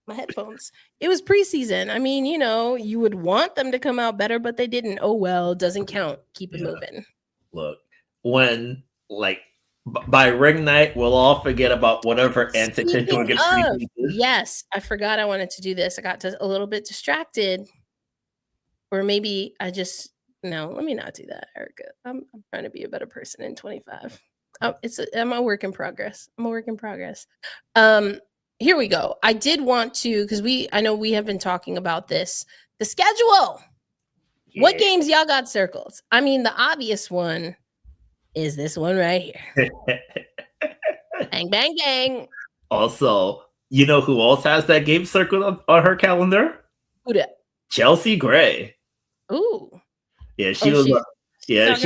My headphones. It was preseason. I mean, you would want them to come out better, but they didn't. Oh well, doesn't count. Keep it Yeah. moving. Look, when like by ring night, we'll all forget about whatever antics they're doing Speaking against of, preseason. yes, I forgot I wanted to do this. I got a little bit distracted, or maybe I just no. Let me not do that, Erica. I'm trying to be a better person in 25. I'm a work in progress. I'm a work in progress. Here we go. I did want to, because I know we have been talking about this. The schedule. What games y'all got circled? I mean, the obvious one is this one right here. Bang, bang, bang. Also, you know who else has that game circled on her calendar? Who dat? Chelsea Gray. Ooh. Yeah, She's talking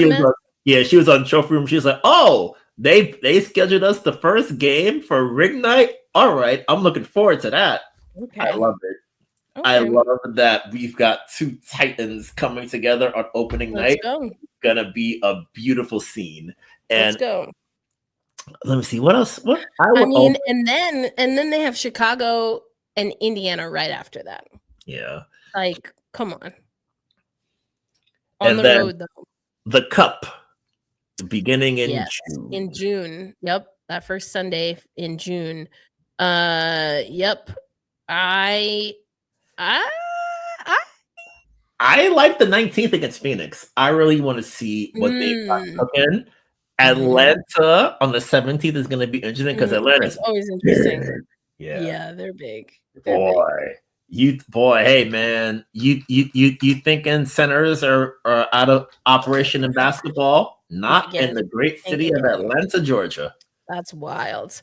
mess? She was on Trophy Room. She was like, "Oh, they scheduled us the first game for ring night. All right, I'm looking forward to that." Okay. I love it. Okay. I love that we've got two titans coming together on opening night. Go. Gonna be a beautiful scene. And Let's go. let me see what else. And then they have Chicago and Indiana right after that. Yeah. Like, come on. And the then road, though. The Cup, beginning in June. In June. Yep, that first Sunday in June. Yep. I like the 19th against Phoenix. I really want to see what they've got cooking. Atlanta on the 17th is going to be interesting because Atlanta's always interesting. big. Yeah, they're big. Hey man, you thinking centers are out of operation in basketball? Not in the great city of Atlanta, Georgia. That's wild.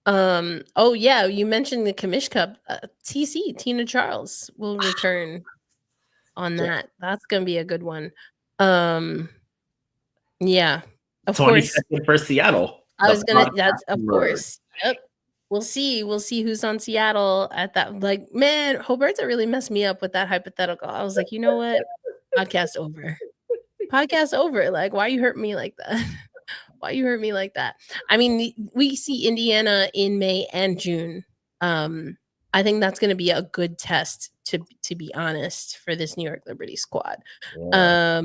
Oh yeah, you mentioned the Commish Cup. TC Tina Charles will return on that. That's gonna be a good one. Yeah, of course. For Seattle. That's of course. Yep. We'll see who's on Seattle at that. Like, man, Roberta really messed me up with that hypothetical. I was like, you know what? Podcast over. Like, why you hurt me like that? Why you hurt me like that? I mean, we see Indiana in May and June. I think that's going to be a good test, to be honest, for this New York Liberty squad. Yeah.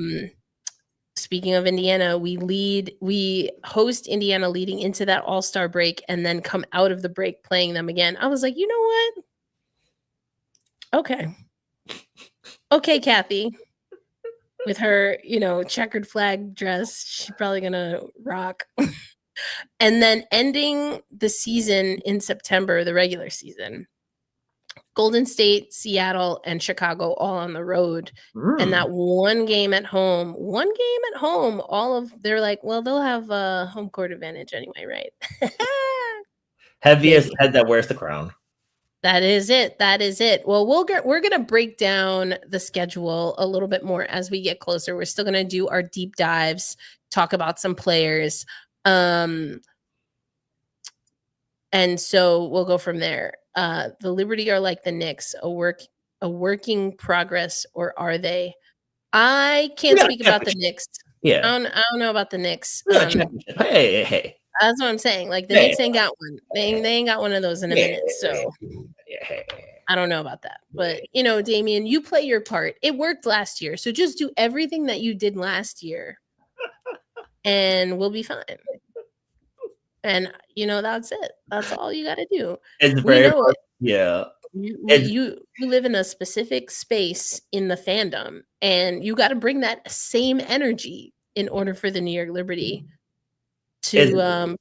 Speaking of Indiana, we host Indiana leading into that All-Star break and then come out of the break playing them again. I was like, you know what? Okay, Kathy. With her, checkered flag dress, she's probably gonna rock. And then ending the season in September, the regular season, Golden State, Seattle, and Chicago all on the road. And that one game at home, they're like, well, they'll have a home court advantage anyway, right? Heaviest head that wears the crown. That is it. Well, we're going to break down the schedule a little bit more as we get closer. We're still going to do our deep dives, talk about some players. And so we'll go from there. The Liberty are like the Knicks, a working progress, or are they? I can't speak about the Knicks. Yeah. I don't know about the Knicks. Hey. That's what I'm saying. Like, the Knicks ain't got one. They ain't got one of those in a minute. So I don't know about that. But, Damian, you play your part. It worked last year. So just do everything that you did last year and we'll be fine. And, that's it. That's all you got to do. It's very much, yeah. You live in a specific space in the fandom, and you got to bring that same energy in order for the New York Liberty to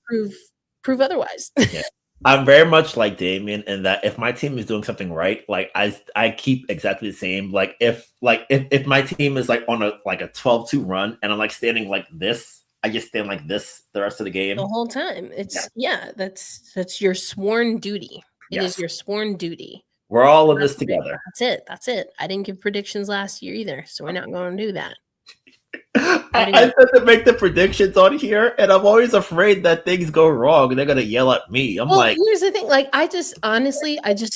prove otherwise. Yeah. I'm very much like Damien in that if my team is doing something right, like I keep exactly the same. Like if my team is like on a 12-2 run and I'm like standing like this, I just stand like this the rest of the game. The whole time. It's that's your sworn duty. It is your sworn duty. We're all in this together. That's it. I didn't give predictions last year either, so we're not going to do that. I said to make the predictions on here, and I'm always afraid that things go wrong and they're gonna yell at me. Here's the thing. Like, I just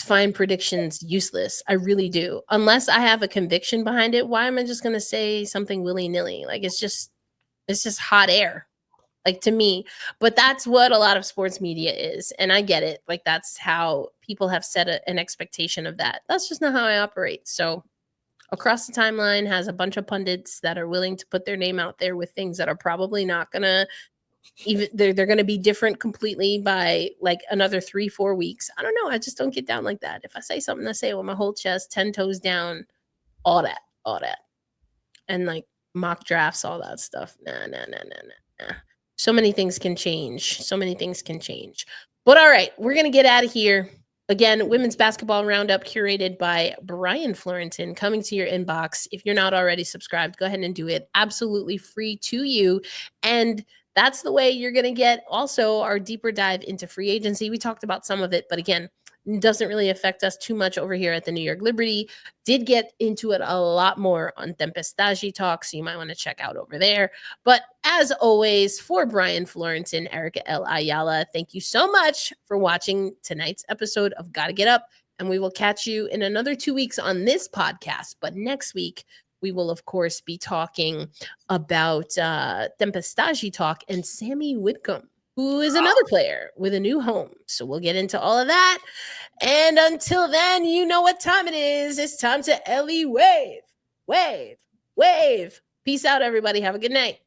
find predictions useless. I really do. Unless I have a conviction behind it. Why am I just gonna say something willy-nilly? Like, it's just hot air. Like, to me. But that's what a lot of sports media is. And I get it. Like, that's how people have set an expectation of that. That's just not how I operate. So Across the Timeline has a bunch of pundits that are willing to put their name out there with things that are probably not going to they're going to be different completely by like another 3-4 weeks. I don't know. I just don't get down like that. If I say something, I say it with my whole chest, 10 toes down, all that. And like mock drafts, all that stuff. Nah. So many things can change. But all right, we're going to get out of here. Again, women's basketball roundup curated by Brian Fleurantin coming to your inbox. If you're not already subscribed, go ahead and do it. Absolutely free to you. And that's the way you're going to get also our deeper dive into free agency. We talked about some of it, but again, doesn't really affect us too much over here at the New York Liberty. Did get into it a lot more on Tempestagi Talk, so you might want to check out over there. But as always, for Brian Fleurantin, Erica L. Ayala, thank you so much for watching tonight's episode of Gotta Get Up, and we will catch you in another 2 weeks on this podcast. But next week, we will, of course, be talking about Tempestagi Talk and Sammy Whitcomb, who is another player with a new home. So we'll get into all of that. And until then, you know what time it is. It's time to Ellie wave. Peace out, everybody. Have a good night.